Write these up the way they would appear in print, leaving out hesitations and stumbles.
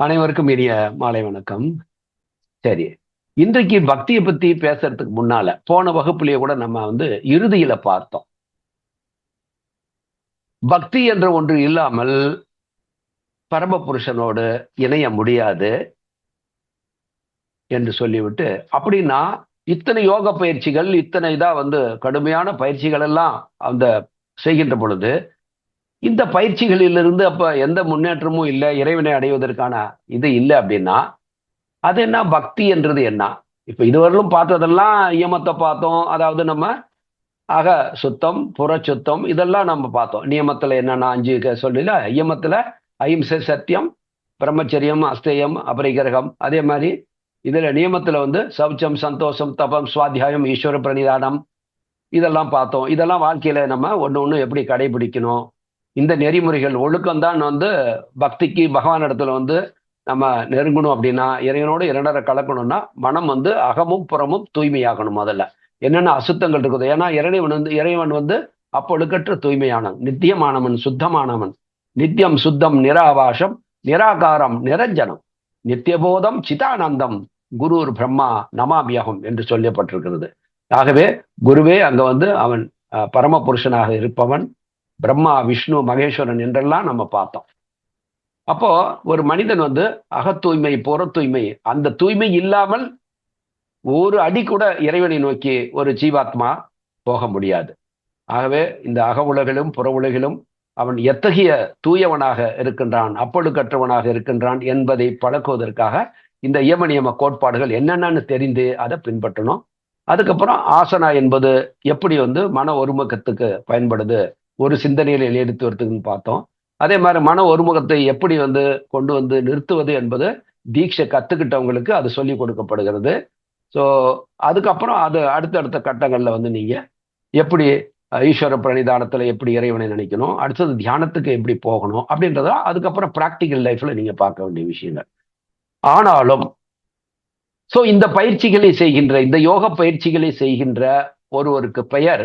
அனைவருக்கும் இனிய மாலை வணக்கம். சரி, இன்றைக்கு பக்தியை பத்தி பேசுறதுக்கு முன்னால போன வகுப்புலயே கூட நம்ம இறுதியில பார்த்தோம். பக்தி என்ற ஒன்று இல்லாமல் பரமபுருஷனோடு இணைய முடியாது என்று சொல்லிவிட்டு, அப்படின்னா இத்தனை யோக பயிற்சிகள், இத்தனை கடுமையான பயிற்சிகள் எல்லாம் அந்த செய்கின்ற பொழுது, இந்த பயிற்சிகளிலிருந்து அப்ப எந்த முன்னேற்றமும் இல்லை, இறைவனை அடைவதற்கான இது இல்லை அப்படின்னா, அது என்ன பக்தி என்றது என்ன? இப்ப இதுவரையிலும் பார்த்ததெல்லாம் இயமத்தை பார்த்தோம். அதாவது நம்ம அக சுத்தம், புற சுத்தம் இதெல்லாம் நம்ம பார்த்தோம். நியமத்துல என்னன்னா 5 சொல்லல, இயமத்துல அஹிம்சை, சத்தியம், பிரம்மச்சரியம், அஸ்தேயம், அபரிகிரகம். அதே மாதிரி இதுல நியமத்துல சௌச்சம், சந்தோஷம், தபம், சுவாத்தியாயம், ஈஸ்வர பிரணிதானம் இதெல்லாம் பார்த்தோம். இதெல்லாம் வாழ்க்கையில நம்ம ஒண்ணு எப்படி கடைபிடிக்கணும். இந்த நெறிமுறைகள் ஒழுக்கம் தான் பக்திக்கு பகவான் இடத்துல நம்ம நெருங்கணும் அப்படின்னா, இறைவனோடு இரண்டரை கலக்கணும்னா மனம் அகமும் புறமும் தூய்மையாகணும். முதல்ல என்னென்ன அசுத்தங்கள் இருக்குது. ஏன்னா இறைவன் அப்பொழுக்கற்ற தூய்மையானவன், நித்தியமானவன், சுத்தமானவன். நித்தியம் சுத்தம் நிராபாசம் நிராகாரம் நிரஞ்சனம் நித்தியபோதம் சிதானந்தம் குருர் பிரம்மா நமாமியகம் என்று சொல்லப்பட்டிருக்கிறது. ஆகவே குருவே அங்க அவன் பரம புருஷனாக இருப்பவன், பிரம்மா, விஷ்ணு, மகேஸ்வரன் என்றெல்லாம் நம்ம பார்த்தோம். அப்போ ஒரு மனிதன் அக தூய்மை, புற தூய்மை, அந்த தூய்மை இல்லாமல் ஒரு அடி கூட இறைவனை நோக்கி ஒரு ஜீவாத்மா போக முடியாது. ஆகவே இந்த அக உலகிலும் புற உலகிலும் அவன் எத்தகைய தூயவனாக இருக்கின்றான், அப்பொழுக்கற்றவனாக இருக்கின்றான் என்பதை பழக்குவதற்காக இந்த இயம நியம கோட்பாடுகள் என்னென்னு தெரிந்து அதை பின்பற்றணும். அதுக்கப்புறம் ஆசனா என்பது எப்படி மன ஒருமுகத்துக்கு பயன்படுது, ஒரு சிந்தனையில எடுத்து வருதுன்னு பார்த்தோம். அதே மாதிரி மன ஒருமுகத்தை எப்படி கொண்டு நிறுத்துவது என்பது தீட்சை கத்துக்கிட்டவங்களுக்கு அது சொல்லி கொடுக்கப்படுகிறது. ஸோ அதுக்கப்புறம் அது அடுத்தடுத்த கட்டங்கள்ல நீங்க எப்படி ஈஸ்வர பிரணிதானத்துல எப்படி இறைவனை நினைக்கணும், அடுத்தது தியானத்துக்கு எப்படி போகணும் அப்படின்றத அதுக்கப்புறம் பிராக்டிக்கல் லைஃப்ல நீங்க பார்க்க வேண்டிய விஷயங்கள். ஆனாலும் இந்த பயிற்சிகளை செய்கின்ற, இந்த யோக பயிற்சிகளை செய்கின்ற ஒருவருக்கு பெயர்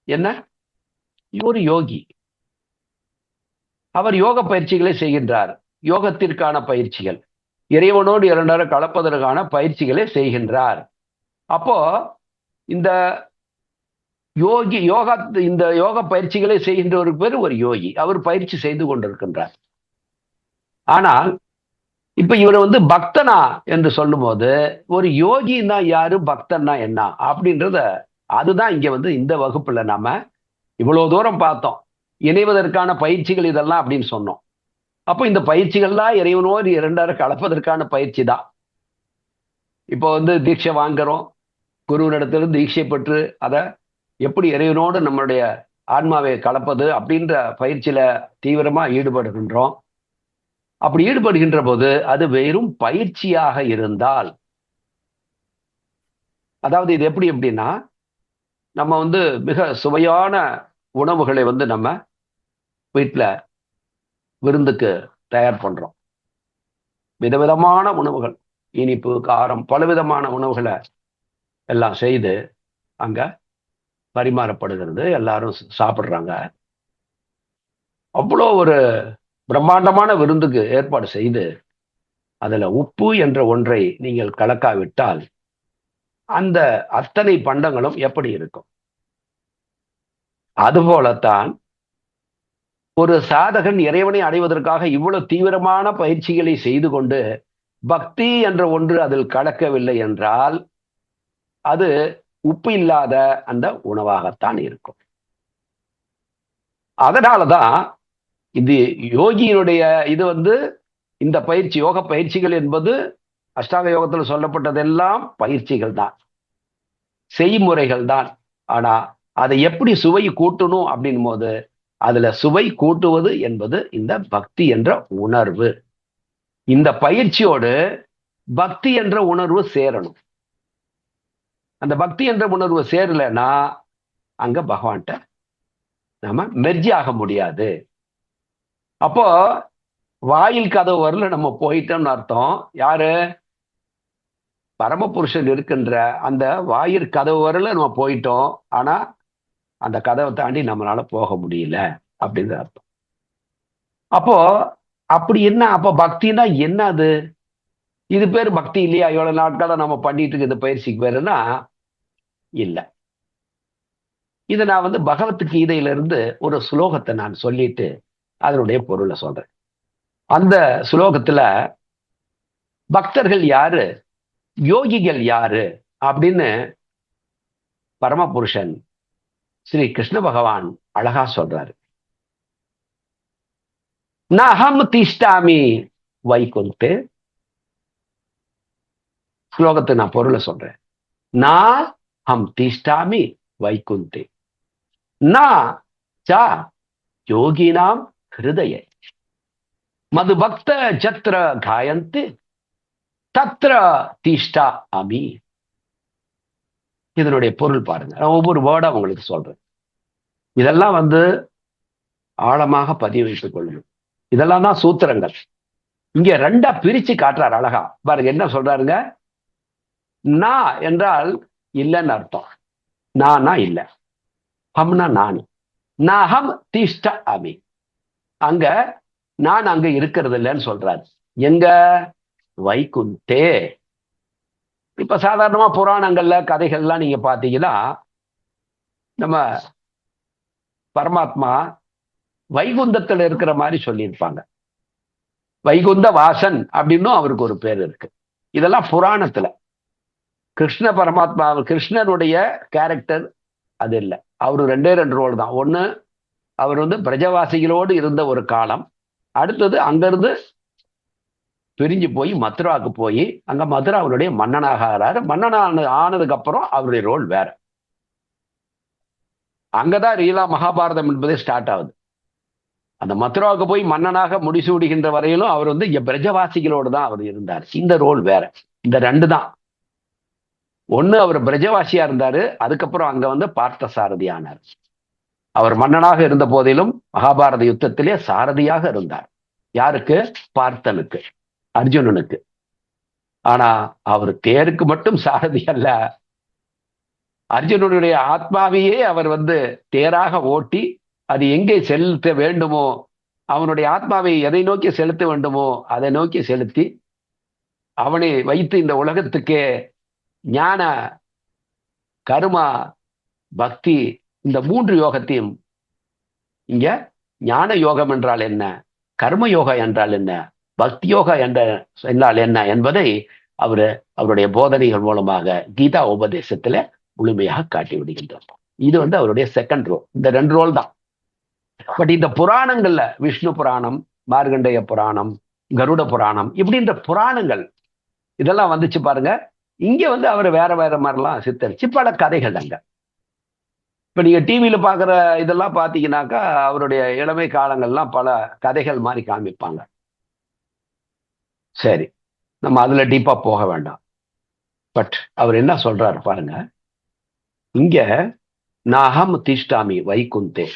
என்ன? ஒரு யோகி. அவர் யோக பயிற்சிகளை செய்கின்றார். யோகத்திற்கான பயிற்சிகள், இறைவனோடு இரண்டரை கலப்பதற்கான பயிற்சிகளை செய்கின்றார். அப்போ இந்த யோக பயிற்சிகளை செய்கின்றவருக்கு பேர் ஒரு யோகி. அவர் பயிற்சி செய்து கொண்டிருக்கின்றார். ஆனால் இப்ப இவர் பக்தனா என்று சொல்லும் போது, ஒரு யோகின்னா யாரு, பக்தன்னா என்ன அப்படின்றத அதுதான் இங்க இந்த வகுப்புல நாம இவ்வளவு தூரம் பார்த்தோம். இணைவதற்கான பயிற்சிகள் இதெல்லாம் அப்படின்னு சொன்னோம். அப்போ இந்த பயிற்சிகள்லாம் இறைவனோடு இரண்டரை கலப்பதற்கான பயிற்சி தான். இப்போ தீட்சை வாங்குறோம், குருவினிடத்திலிருந்து தீட்சை பெற்று அதை எப்படி இறைவனோடு நம்மளுடைய ஆன்மாவை கலப்பது அப்படின்ற பயிற்சியில தீவிரமா ஈடுபடுகின்றோம். அப்படி ஈடுபடுகின்ற போது அது வெறும் பயிற்சியாக இருந்தால், அதாவது இது எப்படி எப்படின்னா, நம்ம மிக சுவையான உணவுகளை நம்ம வீட்டுல விருந்துக்கு தயார் பண்றோம். விதவிதமான உணவுகள், இனிப்பு, காரம், பலவிதமான உணவுகளை எல்லாம் செய்து அங்க பரிமாறப்படுகிறது. எல்லாரும் சாப்பிடுறாங்க. அவ்வளோ ஒரு பிரம்மாண்டமான விருந்துக்கு ஏற்பாடு செய்து அதுல உப்பு என்ற ஒன்றை நீங்கள் கலக்காவிட்டால் அந்த அத்தனை பண்டங்களும் எப்படி இருக்கும்? அதுபோலத்தான் ஒரு சாதகன் இறைவனை அடைவதற்காக இவ்வளவு தீவிரமான பயிற்சிகளை செய்து கொண்டு பக்தி என்ற ஒன்று அதில் கலக்கவில்லை என்றால் அது உப்பு இல்லாத அந்த உணவாகத்தான் இருக்கும். அதனாலதான் இது யோகியினுடைய இது இந்த பயிற்சி, யோக பயிற்சிகள் என்பது அஷ்டாங்க யோகத்தில் சொல்லப்பட்டதெல்லாம் பயிற்சிகள் தான், செய்முறைகள் தான். ஆனா அதை எப்படி சுவை கூட்டணும் அப்படின் போது அதுல சுவை கூட்டுவது என்பது இந்த பக்தி என்ற உணர்வு. இந்த பயிற்சியோடு பக்தி என்ற உணர்வு சேரணும். அந்த பக்தி என்ற உணர்வு சேரலைன்னா அங்க பகவான்கிட்ட நாம மெர்ஜி ஆக முடியாது. அப்போ வாயில் கதவு வரல நம்ம போயிட்டோம்னு அர்த்தம். யாரு? பரமபுருஷன் இருக்கின்ற அந்த வாயில் கதவு வரல நம்ம போயிட்டோம். ஆனா அந்த கதவை தாண்டி நம்மளால போக முடியல அப்படின்னு அர்த்தம். அப்போ அப்படி என்ன அப்ப பக்தினா என்ன அது? இது பேர் பக்தி இல்லையா? இவ்வளவு நாட்களா நம்ம பண்ணிட்டு இருக்க இந்த பயிற்சிக்கு பேருன்னா இல்ல. இதை நான் பகவத்கீதையில இருந்து ஒரு ஸ்லோகத்தை நான் சொல்லிட்டு அதனுடைய பொருளை சொல்றேன். அந்த ஸ்லோகத்துல பக்தர்கள் யாரு, யோகிகள் யாரு அப்படின்னு பரமபுருஷன் ஸ்ரீ கிருஷ்ண பகவான் அழகா சொல்றாரு. நஹம் திஷ்டாமி வைகுந்தே. ஸ்லோகத்தை நான் பொருளை சொல்றேன். நான் ஹம் திஷ்டாமி வைகுந்தே நா சா யோகினாம் ஹிருதய மது பக்த ஜத்ர காயந்தி தத்ர திஷ்டா அமி. இதனுடைய பொருள் பாருங்க. நான் ஒவ்வொரு வேர்டா உங்களுக்கு சொல்றேன். இதெல்லாம் ஆழமாக பதிவு வைத்துக் கொள்ளணும். இதெல்லாம் தான் சூத்திரங்கள். இங்க ரெண்டா பிரிச்சு காட்டுறாரு அழகா. பாருங்க என்ன சொல்றாருங்க. நா என்றால் இல்லைன்னு அர்த்தம். நானா இல்ல, ஹம்னா நான். நஹம் திஷ்ட அமி. அங்க நான் அங்க இருக்கிறது இல்லைன்னு சொல்றாரு. எங்க? வைகுந்தே. இப்ப சாதாரணமா புராணங்கள்ல கதைகள்லாம் நீங்க பாத்தீங்கன்னா நம்ம பரமாத்மா வைகுந்தத்துல இருக்கிற மாதிரி சொல்லியிருப்பாங்க. வைகுந்த வாசன் அப்படின்னும் அவருக்கு ஒரு பேர் இருக்கு. இதெல்லாம் புராணத்துல. கிருஷ்ண பரமாத்மா, கிருஷ்ணனுடைய கேரக்டர் அது இல்லை. அவரு ரெண்டே ரெண்டு ரோல் தான். ஒண்ணு, அவர் பிரஜவாசிகளோடு இருந்த ஒரு காலம். அடுத்தது அங்கிருந்து பிரிஞ்சு போய் மதுராவுக்கு போய் அங்க மதுராவுடைய மன்னனாக ஆகிறாரு. மன்னனான ஆனதுக்கு அப்புறம் அவருடைய ரோல் வேற. அங்கதான் ரீலா மகாபாரதம் என்பதே ஸ்டார்ட் ஆகுது. அந்த மதுராவுக்கு போய் மன்னனாக முடிசூடுகின்ற வரையிலும் அவர் இங்க பிரஜவாசிகளோடு தான் அவர் இருந்தார். இந்த ரோல் வேற. இந்த ரெண்டு தான். ஒண்ணு, அவர் பிரஜவாசியா இருந்தாரு. அதுக்கப்புறம் அங்க பார்த்த சாரதி ஆனார். அவர் மன்னனாக இருந்த போதிலும் மகாபாரத யுத்தத்திலே சாரதியாக இருந்தார். யாருக்கு? பார்த்தனுக்கு, அர்ஜுனனுக்கு. ஆனா அவர் தேருக்கு மட்டும் சாரதி அல்ல. அர்ஜுனனுடைய ஆத்மாவையே அவர் தேராக ஓட்டி அது எங்கே செலுத்த வேண்டுமோ, அவனுடைய ஆத்மாவை எதை நோக்கி செலுத்த வேண்டுமோ அதை நோக்கி செலுத்தி அவனை வைத்து இந்த உலகத்துக்கே ஞான, கர்மா, பக்தி இந்த மூன்று யோகத்தையும், இங்க ஞான யோகம் என்றால் என்ன, கர்ம யோகா என்றால் என்ன, பக்தி யோகா என்றால் என்ன என்பதை அவருடைய போதனைகள் மூலமாக கீதா உபதேசத்துல முழுமையாக காட்டி விடுகின்றார். இது அவருடைய செகண்ட் ரோல். இந்த ரெண்டு ரோல் தான். பட் இந்த புராணங்கள்ல விஷ்ணு புராணம், மார்கண்டேய புராணம், கருட புராணம் இப்படின்ற புராணங்கள் இதெல்லாம் வந்துச்சு பாருங்க. இங்க அவர் வேற வேற மாதிரிலாம் சித்தரிச்சு பல கதைகள் அங்க. இப்ப நீங்க டிவியில பாக்குற இதெல்லாம் பாத்தீங்கன்னாக்கா அவருடைய இளமை காலங்கள்லாம் பல கதைகள் மாதிரி காமிப்பாங்க. சரி, நம்ம அதுல டீப்பா போக வேண்டாம். பட் அவர் என்ன சொல்றாரு பாருங்க. இங்க நாஹம் திஷ்டாமி வைகுந்தே.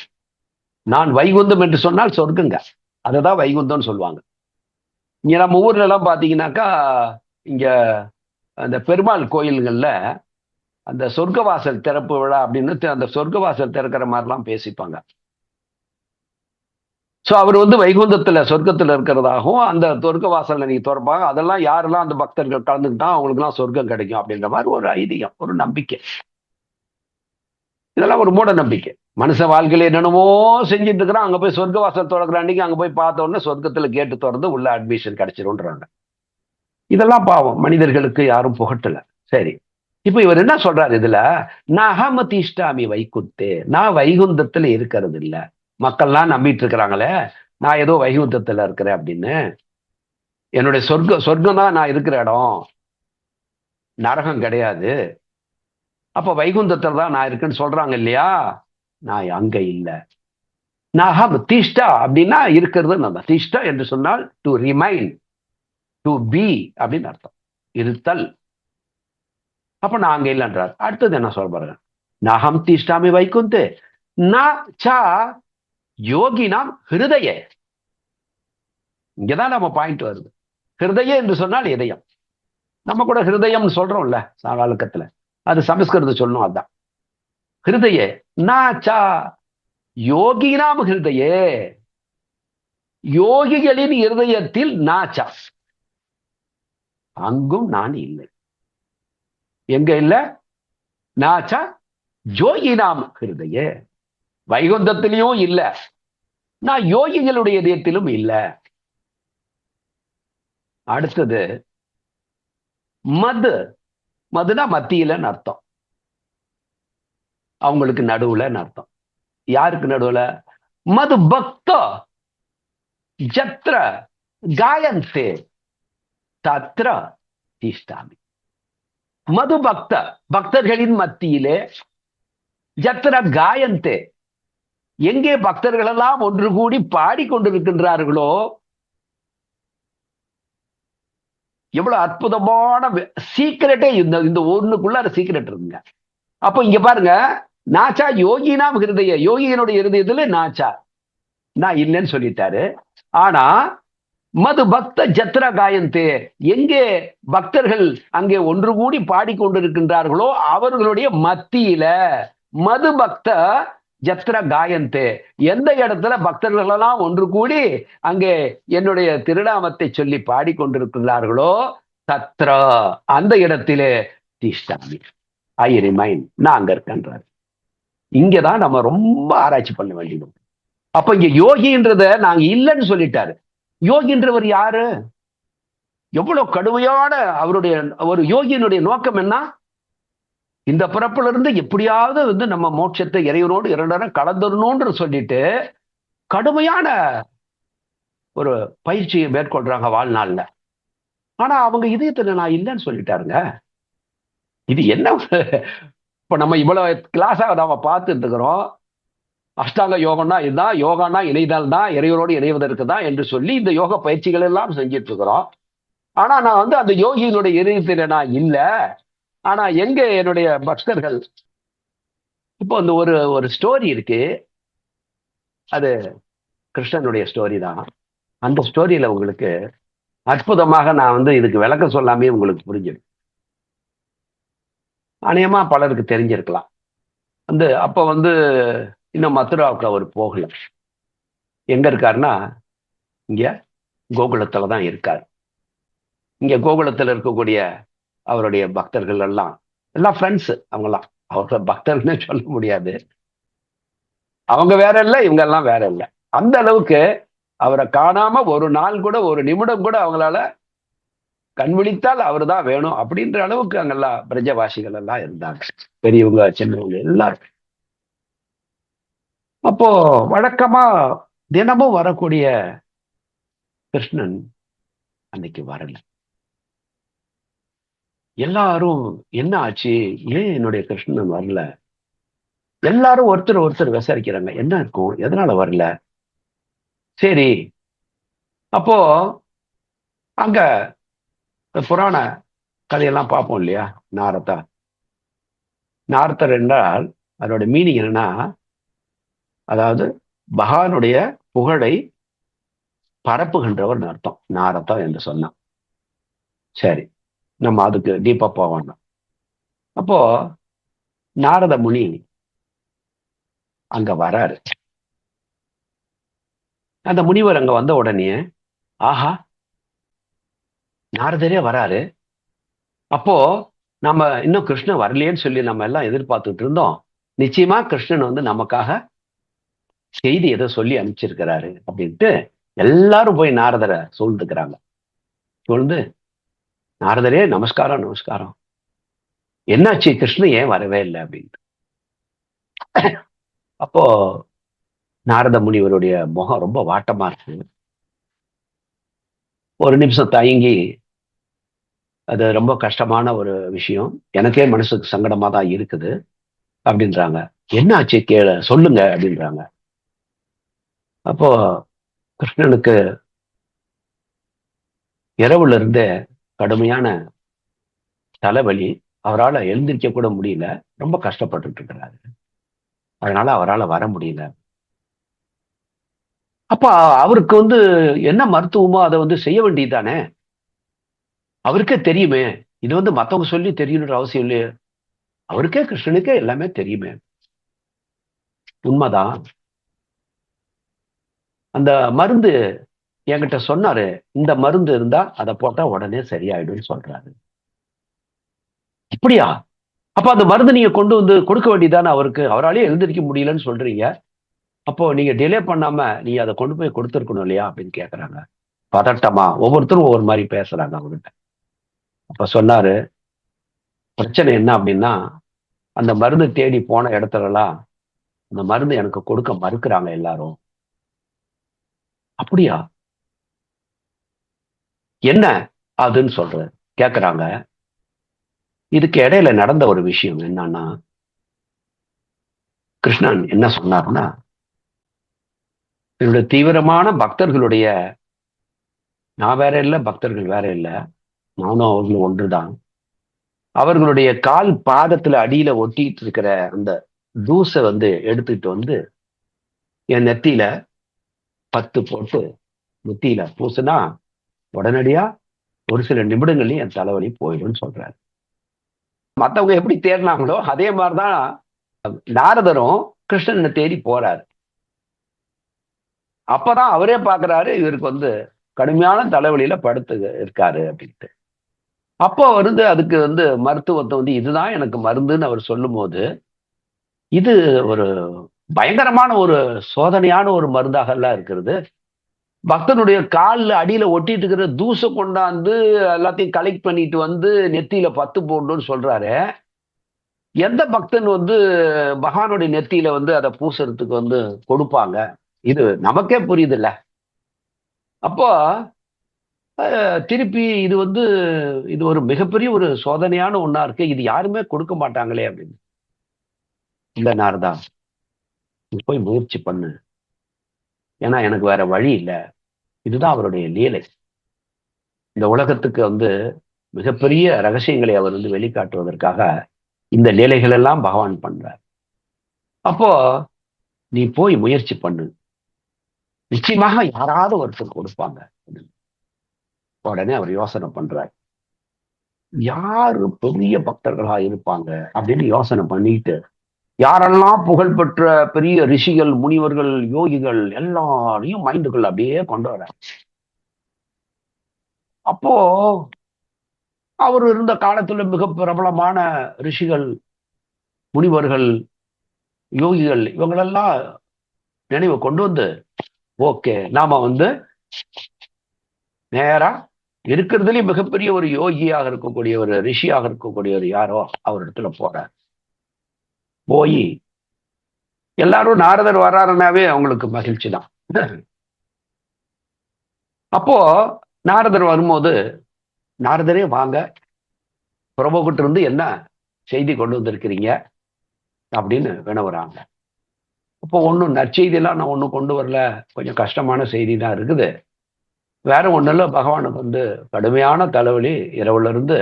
நான் வைகுந்தம் என்று சொன்னால் சொர்க்கங்க. அததான் வைகுந்தம்னு சொல்லுவாங்க. இங்க நம்ம ஊர்ல எல்லாம் பாத்தீங்கன்னாக்கா இங்க அந்த பெருமாள் கோயில்கள்ல அந்த சொர்க்கவாசல் திறப்பு விழா அப்படின்னு அந்த சொர்க்கவாசல் திறக்கிற மாதிரிலாம் பேசிப்பாங்க. சோ அவர் வைகுந்தத்துல சொர்க்கத்துல இருக்கிறதாகவும் அந்த சொர்க்கவாசல்ல நீங்க திறப்பாங்க. அதெல்லாம் யாரெல்லாம் அந்த பக்தர்கள் கலந்துக்கிட்டா அவங்களுக்கு எல்லாம் சொர்க்கம் கிடைக்கும் அப்படின்ற மாதிரி ஒரு ஐதீகம், ஒரு நம்பிக்கை. இதெல்லாம் ஒரு மூட நம்பிக்கை. மனுஷ வாழ்க்கையில என்னென்னமோ செஞ்சுட்டு இருக்கிறான். அங்க போய் சொர்க்கவாசல் திறக்கிற அன்னைக்கு அங்க போய் பார்த்த உடனே சொர்க்கத்துல கேட்டு திறந்து உள்ள அட்மிஷன் கிடைச்சிரும்ன்றாங்க. இதெல்லாம் பாவம், மனிதர்களுக்கு யாரும் புகட்டல. சரி, இப்ப இவர் என்ன சொல்றாரு இதுல, நஹமதிஷ்டாமி வைகுந்தே. நான் வைகுந்தத்துல இருக்கிறது இல்ல. மக்கள்லாம் நம்பிட்டு இருக்கிறாங்களே நான் ஏதோ வைகுந்தத்துல இருக்கிறேன் அப்படின்னு. என்னுடைய சொர்க்கம் தான் நான் இருக்கிற இடம், நரகம் கிடையாது. அப்ப வைகுந்தத்துல தான் நான் இருக்குன்னு சொல்றாங்க இல்லையா? நான் அங்க இல்ல. நஹம் திஷ்டா அப்படின்னா இருக்கிறது. நம்ம திஷ்டா என்று சொன்னால் டு ரிமைன், டு பி அப்படின்னு அர்த்தம், இருத்தல். அப்ப நான் அங்க இல்லைன்றார். அடுத்தது என்ன சொல்ல பாருங்க. நஹம் திஷ்டாமி வைகுந்தே ந ச யோகினாம் ஹிருதய. இங்கதான் நம்ம பாயிண்ட் வருது. ஹிருதய என்று சொன்னால் இதயம். நம்ம கூட ஹிருதயம் சொல்றோம்ல வழக்கத்துல, அது சமஸ்கிருத சொல்லணும். அதுதான் ஹிருதய. ந ச யோகினாம் ஹிருதயே. யோகிகளின் இருதயத்தில் நாச்சா, அங்கும் நான் இல்லை. எங்க இல்ல? நாச்சா ஜோகினாம் ஹிருதய, வைகுந்தத்திலையும் இல்ல, நான் யோகிகளுடைய இதயத்திலும் இல்ல. அடுத்தது மது. மதுனா மத்தியிலன்னு அர்த்தம், அவங்களுக்கு நடுவுலன்னு அர்த்தம். யாருக்கு நடுவுல? மது பக்த ஜத்ர காயந்தே தத்ர திஷ்டாமி. மது பக்த, பக்தர்களின் மத்தியிலே, ஜத்ர காயந்தே, எங்கே பக்தர்கள் எல்லாம் ஒன்று கூடி பாடிக்கொண்டிருக்கின்றார்களோ, எவ்வளவு அற்புதமான சீக்கிரட்டே இந்த ஒண்ணுக்குள்ள சீக்கிரட் இருக்குங்க. அப்ப இங்க பாருங்க, நாச்சா யோகினாம் ஹிருதய, யோகியினுடைய இருதயத்துல நாச்சா, நான் இல்லைன்னு சொல்லிட்டாரு. ஆனா மது பக்த ஜத்ர காயந்தே, எங்கே பக்தர்கள் அங்கே ஒன்று கூடி பாடிக்கொண்டிருக்கின்றார்களோ அவர்களுடைய மத்தியில, மது பக்த ஜத்ர காயந்தே, எந்த இடத்துல பக்தர்கள் எல்லாம் ஒன்று கூடி அங்கே என்னுடைய திருநாமத்தை சொல்லி பாடிக்கொண்டிருக்கிறார்களோ, தத்ர, அந்த இடத்திலே திஷ்டாமி, ஐ ரிமைன், நான் அங்க இருக்கேன்றார். இங்கதான் நம்ம ரொம்ப ஆராய்ச்சி பண்ண வேண்டியது. அப்ப இங்க யோகின்றத நாங்க இல்லைன்னு சொல்லிட்டாரு. யோகின்றவர் யாரு? எவ்வளவு கடுமையான அவருடைய ஒரு யோகியினுடைய நோக்கம் என்ன? இந்த பிறப்புல இருந்து எப்படியாவது நம்ம மோட்சத்தை இறைவனோடு இரண்டரம் கலந்துடணும்னு சொல்லிட்டு கடுமையான ஒரு பயிற்சியை மேற்கொள்றாங்க வாழ்நாள்ல. ஆனா அவங்க இதயத்துல நான் இல்லைன்னு சொல்லிட்டாருங்க. இது என்ன? இப்ப நம்ம இவ்வளவு கிளாஸா நாம பார்த்துட்டு இருக்கிறோம். அஷ்டாங்க யோகம்னா இதுதான், யோகானா இணைதல் தான், இறைவனோடு இணைவதற்கு தான் என்று சொல்லி இந்த யோக பயிற்சிகள் எல்லாம் செஞ்சிட்டு இருக்கிறோம். ஆனா நான் அந்த யோகியினுடைய இதயத்துல நான் இல்ல. ஆனா எங்க என்னுடைய பக்தர்கள்? இப்போ அந்த ஒரு ஸ்டோரி இருக்கு, அது கிருஷ்ணனுடைய ஸ்டோரி தான். அந்த ஸ்டோரியில உங்களுக்கு அற்புதமாக நான் இதுக்கு விளக்கம் சொல்லாமே உங்களுக்கு புரிஞ்சிடும். அநேகமா பலருக்கு தெரிஞ்சிருக்கலாம். அப்ப இன்னும் மதுராவுக்கு அவர் போகல. எங்க இருக்காருன்னா இங்க கோகுலத்துல தான் இருக்காரு. இங்க கோகுலத்துல இருக்கக்கூடிய அவருடைய பக்தர்கள் எல்லாம் ஃப்ரெண்ட்ஸ். அவங்கெல்லாம் அவரோட பக்தர்கள்னே சொல்ல முடியாது. அவங்க வேற இல்ல, இவங்க எல்லாம் வேற இல்ல. அந்த அளவுக்கு அவரை காணாம ஒரு நாள் கூட, ஒரு நிமிடம் கூட அவங்களால கண் விழித்தால் அவரு தான் வேணும் அப்படின்ற அளவுக்கு அங்கெல்லாம் பிரஜவாசிகள் எல்லாம் இருந்தாங்க, பெரியவங்க சின்னவங்க எல்லாரும். அப்போ வழக்கமா தினமும் வரக்கூடிய கிருஷ்ணன் அன்னைக்கு வரல. எல்லாரும் என்ன ஆச்சு, ஏன் என்னுடைய கிருஷ்ணன் வரல? எல்லாரும் ஒருத்தர் விசாரிக்கிறாங்க, என்ன இருக்கும், எதனால வரல? சரி, அப்போ அங்க புராண கதையெல்லாம் பார்ப்போம் இல்லையா, நாரதா. நாரதர் என்றால் அதோட மீனிங் என்னன்னா, அதாவது பகவானுடைய புகழை பரப்புகின்றவர் அர்த்தம் நாரதா என்று சொன்னான். சரி, நம்ம அதுக்கு டீப்பா போவோம். அப்போ நாரத முனி அங்க வராரு. அந்த முனிவர் அங்க வந்த உடனே, ஆஹா, நாரதரே வராரு. அப்போ நம்ம இன்னும் கிருஷ்ணன் வரலையேன்னு சொல்லி நம்ம எல்லாம் எதிர்பார்த்துட்டு இருந்தோம். நிச்சயமா கிருஷ்ணன் நமக்காக செய்தி ஏதோ சொல்லி அனுப்பிச்சிருக்கிறாரு அப்படின்ட்டு எல்லாரும் போய் நாரதரை சூழ்ந்துக்கிறாங்க. சூழ்ந்து, நாரதரே நமஸ்காரம், நமஸ்காரம், என்னாச்சு, கிருஷ்ணன் ஏன் வரவே இல்லை அப்படின்ட்டு. அப்போ நாரத முனிவருடைய முகம் ரொம்ப வாட்டமா இருக்கு. ஒரு நிமிஷம் தயங்கி, அது ரொம்ப கஷ்டமான ஒரு விஷயம், எனக்கே மனசுக்கு சங்கடமா தான் இருக்குது அப்படின்றாங்க. என்ன ஆச்சு சொல்லுங்க அப்படின்றாங்க. அப்போ கிருஷ்ணனுக்கு இரவுல இருந்தே கடுமையான தலைவலி, அவரால் எழுந்திருக்க கூட முடியல, ரொம்ப கஷ்டப்பட்டு இருக்கிறாரு. அதனால அவரால் வர முடியல. அப்ப அவருக்கு என்ன மருத்துவமோ அதை செய்ய வேண்டியதுதானே, அவருக்கே தெரியுமே. இது மத்தவங்க சொல்லி தெரியணுன்ற அவசியம் இல்லையே, அவருக்கே கிருஷ்ணனுக்கே எல்லாமே தெரியுமே. உண்மைதான். அந்த மருந்து என்கிட்ட சொன்னாரு, இந்த மருந்து இருந்தா அதை போட்டா உடனே சரியாயிடும்னு சொல்றாரு. அப்படியா? அப்ப அந்த மருந்து நீங்க கொண்டு வந்து கொடுக்க வேண்டியதானே அவருக்கு? அவராலேயே எழுந்திருக்க முடியலன்னு சொல்றீங்க. அப்போ நீங்க டிலே பண்ணாம நீங்க அதை கொண்டு போய் கொடுத்திருக்கணும் இல்லையா? அப்படின்னு கேட்கறாங்க. பதட்டமா ஒவ்வொருத்தரும் ஒவ்வொரு மாதிரி பேசுறாங்க அவர்கிட்ட. அப்ப சொன்னாரு, பிரச்சனை என்ன அப்படின்னா, அந்த மருந்து தேடி போன இடத்துலலாம் அந்த மருந்து எனக்கு கொடுக்க மறுக்கிறாங்க எல்லாரும். அப்படியா? என்ன அதுன்னு சொல்றேன் கேட்கறாங்க. இதுக்கு இடையில நடந்த ஒரு விஷயம் என்னன்னா, கிருஷ்ணன் என்ன சொன்னார்னா, என்னுடைய தீவிரமான பக்தர்களுடைய, நான் வேற இல்ல, பக்தர்கள் வேற இல்ல, நானும் அவர்களும் ஒன்றுதான். அவர்களுடைய கால் பாதத்துல அடியில ஒட்டிட்டு இருக்கிற அந்த தூசை எடுத்துட்டு என் நெத்தியில 10 போட்டு நெத்தியில பூசுனா உடனடியா ஒரு சில நிமிடங்கள்லயும் என் தலைவலி போயிடும்னு சொல்றாரு. மத்தவங்க எப்படி தேடினாங்களோ அதே மாதிரிதான் நாரதரும் கிருஷ்ணனை தேடி போறாரு. அப்பதான் அவரே பாக்குறாரு, இவருக்கு கடுமையான தலைவலியில படுத்து இருக்காரு அப்படின்ட்டு. அப்போ அதுக்கு மருத்துவத்தை இதுதான் எனக்கு மருந்துன்னு அவர் சொல்லும் போது, இது ஒரு பயங்கரமான ஒரு சோதனையான ஒரு மருந்தாக எல்லாம் இருக்கிறது. பக்தனுடைய கால்ல அடியில ஒட்டிட்டு இருக்கிற தூசை கொண்டாந்து எல்லாத்தையும் கலெக்ட் பண்ணிட்டு நெத்தியில 10 போடணும்னு சொல்றாரு. எந்த பக்தன் பகவானுடைய நெத்தியில அதை பூசறதுக்கு கொடுப்பாங்க? இது நமக்கே புரியுது இல்ல. அப்போ திருப்பி இது ஒரு மிகப்பெரிய ஒரு சோதனையான ஒண்ணா இருக்கு. இது யாருமே கொடுக்க மாட்டாங்களே அப்படின்னு. இல்ல நாரதா, நீ போய் முயற்சி பண்ணு. ஏன்னா எனக்கு வேற வழி இல்ல. இதுதான் அவருடைய லீலை. இந்த உலகத்துக்கு மிகப்பெரிய ரகசியங்களை அவர் வெளிக்காட்டுவதற்காக இந்த லீலைகள் எல்லாம் பகவான் பண்றார். அப்போ நீ போய் முயற்சி பண்ணு, நிச்சயமாக யாராவது ஒருத்தர் கொடுப்பாங்க. உடனே அவர் யோசனை பண்றார், யாரு பெரிய பக்தர்களா இருப்பாங்க அப்படின்னு யோசனை பண்ணிட்டு, யாரெல்லாம் புகழ்பெற்ற பெரிய ரிஷிகள், முனிவர்கள், யோகிகள் எல்லாரையும் மைண்டுக்குள்ள அப்படியே கொண்டு வர. அப்போ அவர் இருந்த காலத்துல மிக பிரபலமான ரிஷிகள், முனிவர்கள், யோகிகள் இவங்களெல்லாம் நினைவு கொண்டு ஓகே, நாம நேரா இருக்கிறதுலயும் மிகப்பெரிய ஒரு யோகியாக இருக்கக்கூடிய ஒரு ரிஷியாக இருக்கக்கூடியவர் யாரோ அவர் இடத்துல போற. போய் எல்லாரும் நாரதர் வர்றாருனாவே அவங்களுக்கு மகிழ்ச்சி தான். அப்போ நாரதர் வரும்போது, நாரதரே வாங்க, பிரபு கிட்ட இருந்து என்ன செய்தி கொண்டு வந்திருக்கிறீங்க அப்படின்னு வினவுறாங்க. அப்போ ஒன்றும் நற்செய்தி எல்லாம் நான் ஒன்றும் கொண்டு வரல, கொஞ்சம் கஷ்டமான செய்தி தான் இருக்குது. வேற ஒன்றும் இல்லை, பகவானுக்கு கடுமையான தலைவலி இரவுல இருந்து,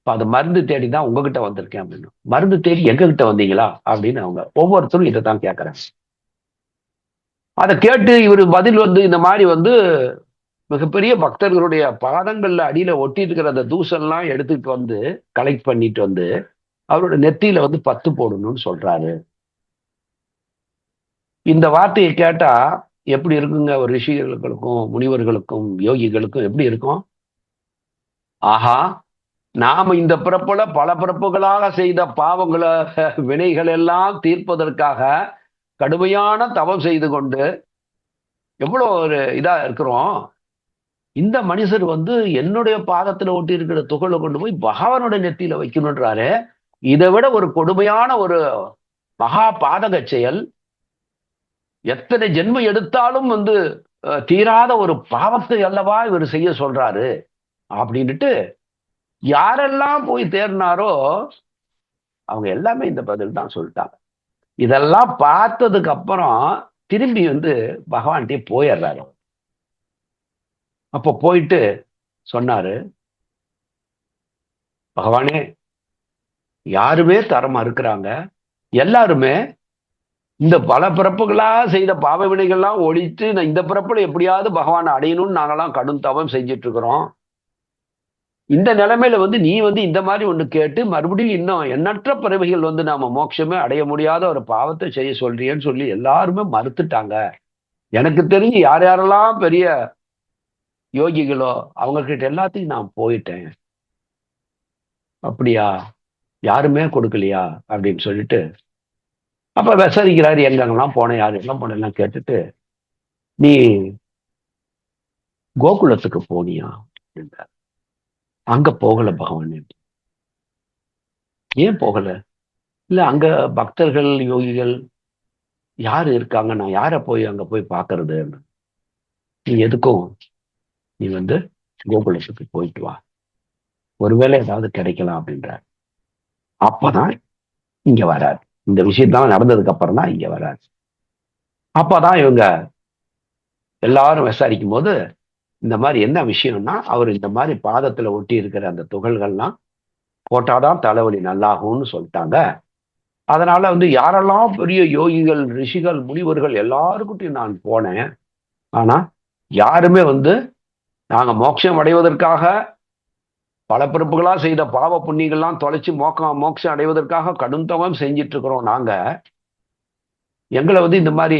அது மருந்து தேடி தான் உங்ககிட்ட வந்திருக்கேன் அப்படின்னு. மருந்து தேடி எங்க கிட்ட வந்தீங்களா அப்படின்னு அவங்க ஒவ்வொருத்தரும் இதை தான் கேட்கறாங்க. அதை கேட்டு இவர் பதில் இந்த மாதிரி மிகப்பெரிய பக்தர்களுடைய பாதங்கள்ல அடியில ஒட்டிட்டு இருக்கிற அந்த தூசெல்லாம் எடுத்துட்டு கலெக்ட் பண்ணிட்டு அவரோட நெத்தியில 10 போடணும்னு சொல்றாரு. இந்த வார்த்தையை கேட்டா எப்படி இருக்குங்க? ஒரு ரிஷிகளுக்கும், முனிவர்களுக்கும், யோகிகளுக்கும் எப்படி இருக்கும்? ஆஹா, நாம இந்த பிறப்புல பல பிறப்புகளாக செய்த பாவங்களை, வினைகள் எல்லாம் தீர்ப்பதற்காக கடுமையான தவம் செய்து கொண்டு எவ்வளவு ஒரு இதா இருக்கிறோம். இந்த மனுஷர் என்னுடைய பாதத்துல ஒட்டி இருக்கிற துகளை கொண்டு போய் பகவானுடைய நெத்தியில வைக்கணும்ன்றாரு. இதை விட ஒரு கொடுமையான ஒரு மகா பாதக செயல், எத்தனை ஜென்மம் எடுத்தாலும் தீராத ஒரு பாவத்தை அல்லவா இவர் செய்ய சொல்றாரு அப்படின்ட்டு யாரெல்லாம் போய் தேடினாரோ அவங்க எல்லாமே இந்த பதில் தான் சொல்லிட்டாங்க. இதெல்லாம் பார்த்ததுக்கு அப்புறம் திரும்பி பகவான்கிட்டே போயிடுறாரு. அப்போ போயிட்டு சொன்னாரு, பகவானே, யாருமே தரமா இருக்கிறாங்க, எல்லாருமே இந்த பல பிறப்புகளா செய்த பாவ வினைகள்லாம் ஒழித்து இந்த பிறப்புல எப்படியாவது பகவானை அடையணும்னு நாங்கெல்லாம் கடும் தவம் செஞ்சிட்டு இருக்கிறோம். இந்த நிலைமையில நீ இந்த மாதிரி ஒண்ணு கேட்டு மறுபடியும் இன்னும் எண்ணற்ற பிறவிகள் நாம மோட்சமே அடைய முடியாத ஒரு பாவத்தை செய்ய சொல்றியேன்னு சொல்லி எல்லாருமே மறுத்துட்டாங்க. எனக்கு தெரிஞ்சு யார் யாரெல்லாம் பெரிய யோகிகளோ அவங்க கிட்ட எல்லாத்தையும் நான் போயிட்டேன். அப்படியா? யாருமே கொடுக்கலையா அப்படின்னு சொல்லிட்டு அப்ப விசாரிக்கிறாரு, எங்கெங்கெல்லாம் போனேன், யாரு எல்லாம் போனேன் எல்லாம் கேட்டுட்டு, நீ கோகுலத்துக்கு போனியா அப்படின்றார். அங்க போகல பகவான். ஏன் போகல? இல்ல அங்க பக்தர்கள் யோகிகள் யாரு இருக்காங்க, நான் யார போய் அங்க போய் பாக்குறது? நீ எதுக்கும் நீ வந்து கோகுலத்துக்கு போயிட்டு வா, ஒருவேளை ஏதாவது கிடைக்கலாம் அப்படின்றார். அப்பதான் இங்க வராரு. இந்த விஷயத்தான் நடந்ததுக்கு அப்புறம் தான் இங்க வராரு. அப்பதான் இவங்க எல்லாரும் விசாரிக்கும் போது இந்த மாதிரி என்ன விஷயம்னா, அவர் இந்த மாதிரி பாதத்துல ஒட்டி இருக்கிற அந்த துகள்கள்லாம் போட்டாதான் தலைவலி நல்லாகும்னு சொல்லிட்டாங்க. அதனால யாரெல்லாம் பெரிய யோகிகள், ரிஷிகள், முனிவர்கள் எல்லாருக்கிட்டையும் நான் போனேன். ஆனா யாருமே நாங்க மோட்சம் அடைவதற்காக பல பிறப்புகளா செய்த பாவ புண்ணியங்கள்லாம் தொலைச்சு மோட்சம் அடைவதற்காக கடும் தவம் செஞ்சிட்டு இருக்கிறோம் நாங்க. எங்களை இந்த மாதிரி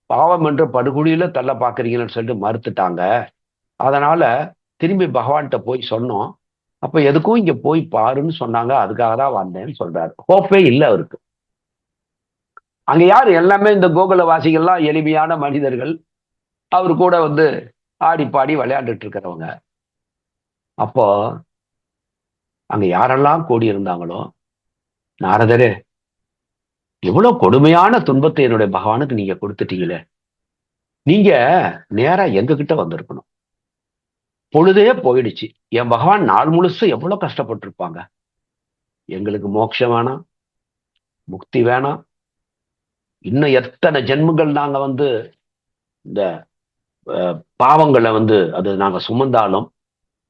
பாவம் என்ற படுகொலியில தள்ள பாக்குறீங்கன்னு சொல்லிட்டு மறுத்துட்டாங்க. அதனால திரும்பி பகவான்கிட்ட போய் சொன்னோம். அப்ப எதுக்கும் இங்க போய் பாருன்னு சொன்னாங்க, அதுக்காக தான் வந்தேன்னு சொல்றாரு. ஹோப்பே இல்லை அவருக்கு. அங்க யாரு? எல்லாமே இந்த கோகுல வாசிகள்லாம் எளிமையான மனிதர்கள். அவரு கூட ஆடி பாடி விளையாண்டுட்டு இருக்கிறவங்க. அப்போ அங்க யாரெல்லாம் கூடி இருந்தாங்களோ, நாரதரே, எவ்வளவு கொடுமையான துன்பத்தை என்னுடைய பகவானுக்கு நீங்க கொடுத்துட்டீங்களே, நீங்க நேரா எங்க கிட்ட வந்திருக்கணும். பொழுதே போயிடுச்சு. என் பகவான் நாள் முழுசு எவ்வளவு கஷ்டப்பட்டிருப்பாங்க. எங்களுக்கு மோட்சம் வேணாம், முக்தி வேணாம், இன்னும் எத்தனை ஜென்மங்கள் நாங்க இந்த பாவங்களை அது நாங்க சுமந்தாலும்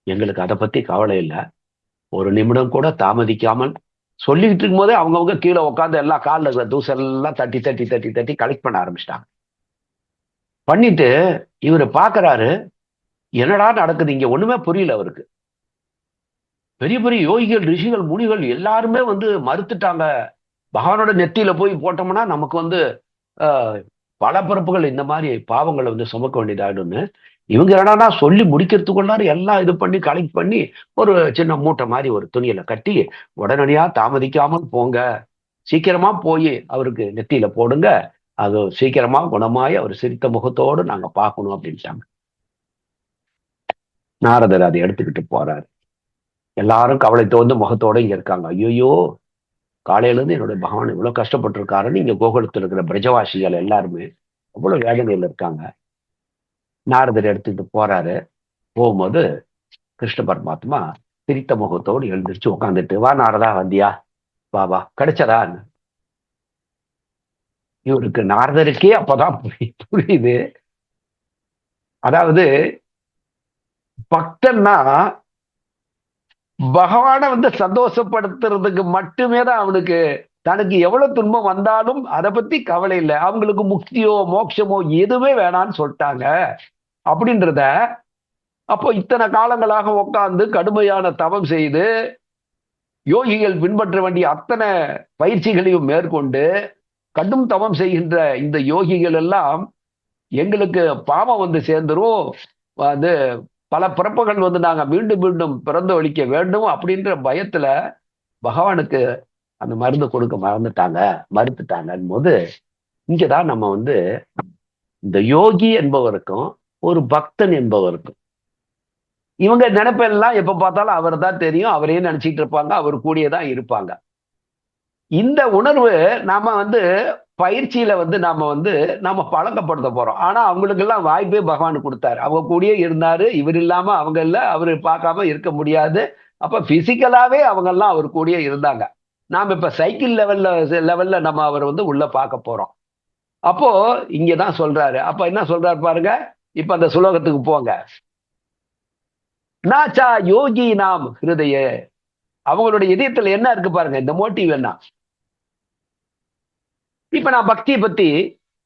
எங்களுக்கு அதை பத்தி கவலை இல்லை. ஒரு நிமிடம் கூட தாமதிக்காமல் சொல்லிக்கிட்டு இருக்கும் போதே அவங்கவுங்க கீழே உட்காந்து எல்லா காலில் இருக்கிற தூசெல்லாம் தட்டி தட்டி தட்டி தட்டி கலெக்ட் பண்ண ஆரம்பிச்சிட்டாங்க. பண்ணிட்டு இவரு பாக்குறாரு, என்னடா நடக்குது இங்க, ஒண்ணுமே புரியல அவருக்கு. பெரிய பெரிய யோகிகள், ரிஷிகள், முனிகள் எல்லாருமே மறுத்துட்டாங்க. பகவானோட நெத்தியில போய் போட்டோம்னா நமக்கு பல பிறப்புகள் இந்த மாதிரி பாவங்களை சுமக்க வேண்டியதாயிடும்னு இவங்க என்னன்னா சொல்லி முடிக்கிறதுக்குள்ளாரு எல்லாம் இது பண்ணி கலெக்ட் பண்ணி ஒரு சின்ன மூட்டை மாதிரி ஒரு துணியில கட்டி உடனடியா தாமதிக்காமல் போங்க, சீக்கிரமா போய் அவருக்கு நெத்தியில போடுங்க, அது சீக்கிரமா குணமாய் அவர் சிரித்த முகத்தோடு நாங்க பார்க்கணும் அப்படின்ட்டாங்க. நாரதர் அதை எடுத்துக்கிட்டு போறாரு. எல்லாரும் கவலை தோந்து முகத்தோட இங்க இருக்காங்க. ஐயோ, காலையில இருந்து என்னுடைய பகவான் இவ்வளவு கஷ்டப்பட்டு இருக்காருன்னு இங்க கோகுலத்தில் இருக்கிற பிரஜவாசிகள் எல்லாருமே அவ்வளவு வேதனையில இருக்காங்க. நாரதர் எடுத்துக்கிட்டு போறாரு. போகும்போது கிருஷ்ண பரமாத்மா சிரித்த முகத்தோடு எழுந்திரிச்சு உட்காந்துட்டு, வா நாரதா, வந்தியா, வா வா, கிடைச்சதா? இவருக்கு நாரதருக்கே அப்பதான் புரியுது. அதாவது பக்தன்னா பகவான சந்தோஷப்படுத்துறதுக்கு மட்டுமே தான் அவனுக்கு, தனக்கு எவ்வளவு துன்பம் வந்தாலும் அதை பத்தி கவலை இல்லை. அவங்களுக்கு முக்தியோ மோட்சமோ எதுவுமே வேணான்னு சொல்லிட்டாங்க அப்படின்றத அப்போ இத்தனை காலங்களாக உட்கார்ந்து கடுமையான தவம் செய்து யோகிகள் பின்பற்ற வேண்டிய அத்தனை பயிற்சிகளையும் மேற்கொண்டு கடும் தவம் செய்கின்ற இந்த யோகிகள் எல்லாம் எங்களுக்கு பாவம் சேர்ந்துரும், பல பிறப்புகள் நாங்க மீண்டும் மீண்டும் பிறந்து ஒழிக்க வேண்டும் அப்படின்ற பயத்துல பகவானுக்கு அந்த மருந்து கொடுக்க மறுத்துட்டாங்க போது, இங்கதான் நம்ம இந்த யோகி என்பவருக்கும் ஒரு பக்தன் என்பவருக்கும் இவங்க நினைப்பெல்லாம் எப்ப பார்த்தாலும் அவர் தான் தெரியும், அவரே நினைச்சிட்டு இருப்பாங்க, அவர் கூடியதான் இருப்பாங்க. இந்த உணர்வு நாம பயிற்சியில நாம பழக்கப்படுத்த போறோம். ஆனா அவங்களுக்கு எல்லாம் வாய்ப்பே பகவான் கொடுத்தாரு. அவங்க கூடயே இருந்தாரு. இவர் இல்லாம அவங்க இல்ல, அவரு பார்க்காம இருக்க முடியாது. அப்ப பிசிக்கலாவே அவங்க எல்லாம் அவர் கூடயே இருந்தாங்க. நாம இப்ப சைக்கிள் லெவல்ல நம்ம அவர் உள்ள பார்க்க போறோம். அப்போ இங்கதான் சொல்றாரு. அப்ப என்ன சொல்றாரு பாருங்க. இப்ப அந்த சுலோகத்துக்கு போங்க. நாச்சா யோகி நாம் ஹிருதய, அவங்களுடைய இதயத்துல என்ன இருக்கு பாருங்க, இந்த மோட்டிவ் என்ன. இப்ப நான் பக்தியை பத்தி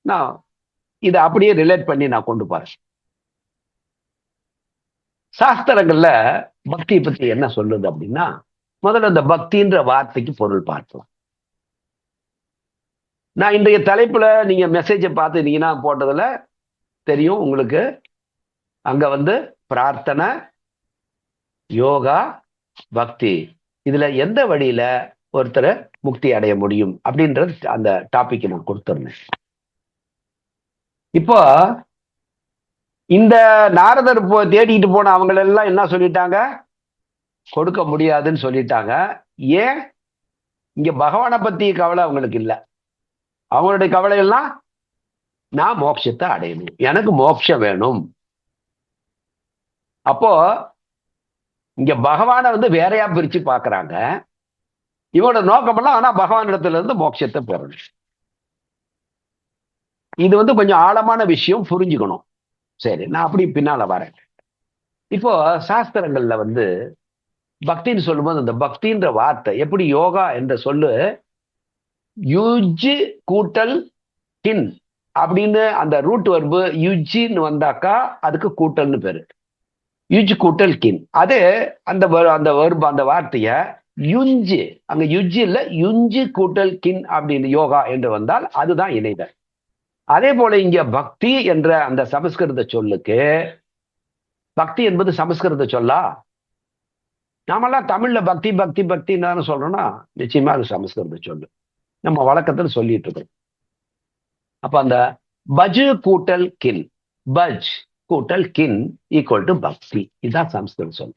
நான் இதை அப்படியே ரிலேட் பண்ணி நான் கொண்டு போறேன். சாஸ்திரங்கள்ல பக்தியை பத்தி என்ன சொல்லுது அப்படின்னா, முதல்ல இந்த பக்தின்ற வார்த்தைக்கு பொருள் பார்க்கலாம். நான் இன்றைய தலைப்புல நீங்க மெசேஜை பார்த்துட்டீங்கன்னா போட்டதுல தெரியும் உங்களுக்கு. அங்க பிரார்த்தனை, யோகா, பக்தி, இதுல எந்த வழியில ஒருத்தரை முக்தி அடைய முடியும் அப்படின்றது அந்த டாபிக் நான் கொடுத்துருந்தேன். இப்போ இந்த நாரதர் தேடிட்டு போன அவங்க எல்லாம் என்ன சொல்லிட்டாங்க? கொடுக்க முடியாதுன்னு சொல்லிட்டாங்க. ஏன்? இங்க பகவானை பத்தி கவலை அவங்களுக்கு இல்லை. அவங்களுடைய கவலை எல்லாம் நான் மோட்சத்தை அடையணும், எனக்கு மோட்சம் வேணும். அப்போ இங்க பகவானை வேறையா பிரிச்சு பாக்குறாங்க. இவனோட நோக்கமெல்லாம் ஆனா பகவான் இடத்துல இருந்து மோட்சத்தை பெறணும். இது கொஞ்சம் ஆழமான விஷயம், புரிஞ்சுக்கணும். சரி, நான் அப்படி பின்னால வரேன். இப்போ சாஸ்திரங்கள்ல பக்தின்னு சொல்லும்போது அந்த பக்தின்ற வார்த்தை எப்படி யோகா என்ற சொல்லு யுஜ் கூட்டல் கின் அப்படின்னு அந்த ரூட் வர்பு யுஜின்னு வந்தாக்கா அதுக்கு கூட்டல்னு பேரு. யுஜ் கூட்டல் கின். அது அந்த வர்பு அந்த வார்த்தைய யுஞ்சு, அங்க யுஜ் இல்ல யுஞ்சு கூட்டல் கின் அப்படின்னு யோகா என்று வந்தால் அதுதான் இணைதல். அதே போல இங்க பக்தி என்ற அந்த சமஸ்கிருத சொல்லுக்கு, பக்தி என்பது சமஸ்கிருத சொல்லா? நாமெல்லாம் தமிழ்ல பக்தி பக்தி பக்தின்னு சொல்றோம்னா நிச்சயமா அது சமஸ்கிருத சொல்லு, நம்ம வழக்கத்தில் சொல்லிட்டு இருக்கோம். அப்ப அந்த பஜ் கூட்டல் கின், பஜ் கூட்டல் கின் ஈக்குவல் டு பக்தி, இதுதான் சமஸ்கிருத சொல்.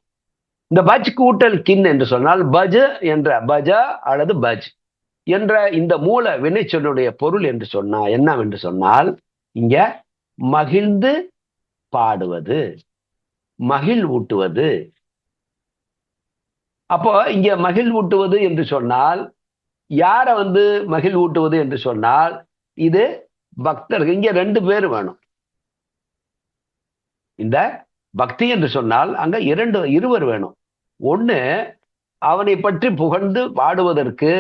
இந்த பஜ் கூட்டல் கின் என்று சொன்னால் பஜ் என்ற பஜா அல்லது பஜ் என்ற இந்த மூல வினைச்சொல்லுடைய பொருள் என்று சொன்னா என்னவென்று சொன்னால் இங்க மகிழ்ந்து பாடுவது, மகிழ்வூட்டுவது. அப்போ இங்க மகிழ்வூட்டுவது என்று சொன்னால் யார மகிழ்வூட்டுவது என்று சொன்னால் இது பக்தர்கள். இங்க ரெண்டு பேர் வேணும். இந்த பக்தி என்று சொன்னால் அங்க இருவர் வேணும். ஒண்ணு அவனை பற்றி புகழ்ந்து பாடுவதற்கு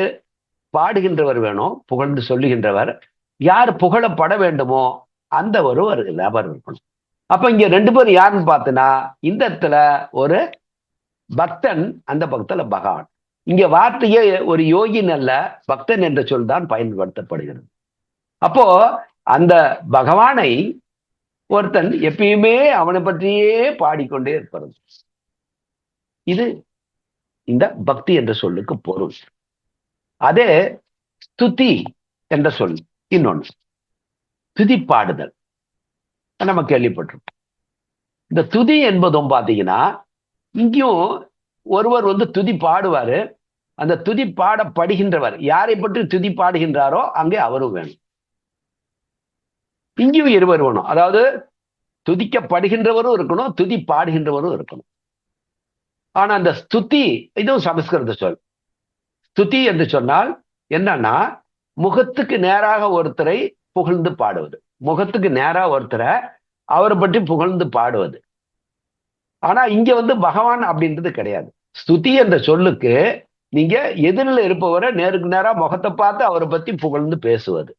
பாடுகின்றவர் வேணும், புகழ்ந்து சொல்லுகின்றவர். யார் புகழப்பட வேண்டுமோ அந்த ஒரு நபர் இருக்கணும். அப்ப இங்க ரெண்டு பேர் யாருன்னு பார்த்தனா இந்த இடத்துல ஒரு பக்தன், அந்த பக்தல பகவான். இங்க வார்த்தையே ஒரு யோகின் அல்ல, பக்தன் என்ற சொல் தான் பயன்படுத்தப்படுகிறது. அப்போ அந்த பகவானை ஒருத்தன் எப்பயுமே அவனை பற்றியே பாடிக்கொண்டே இருப்பது. இது இந்த பக்தி என்ற சொல்லுக்கு பொருள். அதே ஸ்துதி என்ற சொல் இன்னொன்று, துதி பாடுதல், நம்ம கேள்விப்பட்டிருக்கோம். இந்த துதி என்பதும் பாத்தீங்கன்னா இங்கேயும் ஒருவர் துதி பாடுவாரு. அந்த துதி பாடப்படுகின்றவர் யாரை பற்றி துதி பாடுகின்றாரோ அங்கே அவரும் வேணும். இங்கேயும் இருவர் வேணும். அதாவது துதிக்கப்படுகின்றவரும் இருக்கணும், துதி பாடுகின்றவரும் இருக்கணும். ஆனா அந்த ஸ்துதி இதுவும் சமஸ்கிருத சொல். ஸ்துதி என்று சொன்னால் என்னன்னா முகத்துக்கு நேராக ஒருத்தரை புகழ்ந்து பாடுவது, முகத்துக்கு நேராக ஒருத்தரை அவரை பற்றி புகழ்ந்து பாடுவது. ஆனா இங்க பகவான் அப்படின்றது கிடையாது. ஸ்துதி என்ற சொல்லுக்கு நீங்க எதிரில் இருப்பவரை நேருக்கு நேரா முகத்தை பார்த்து அவரை பத்தி புகழ்ந்து பேசுவது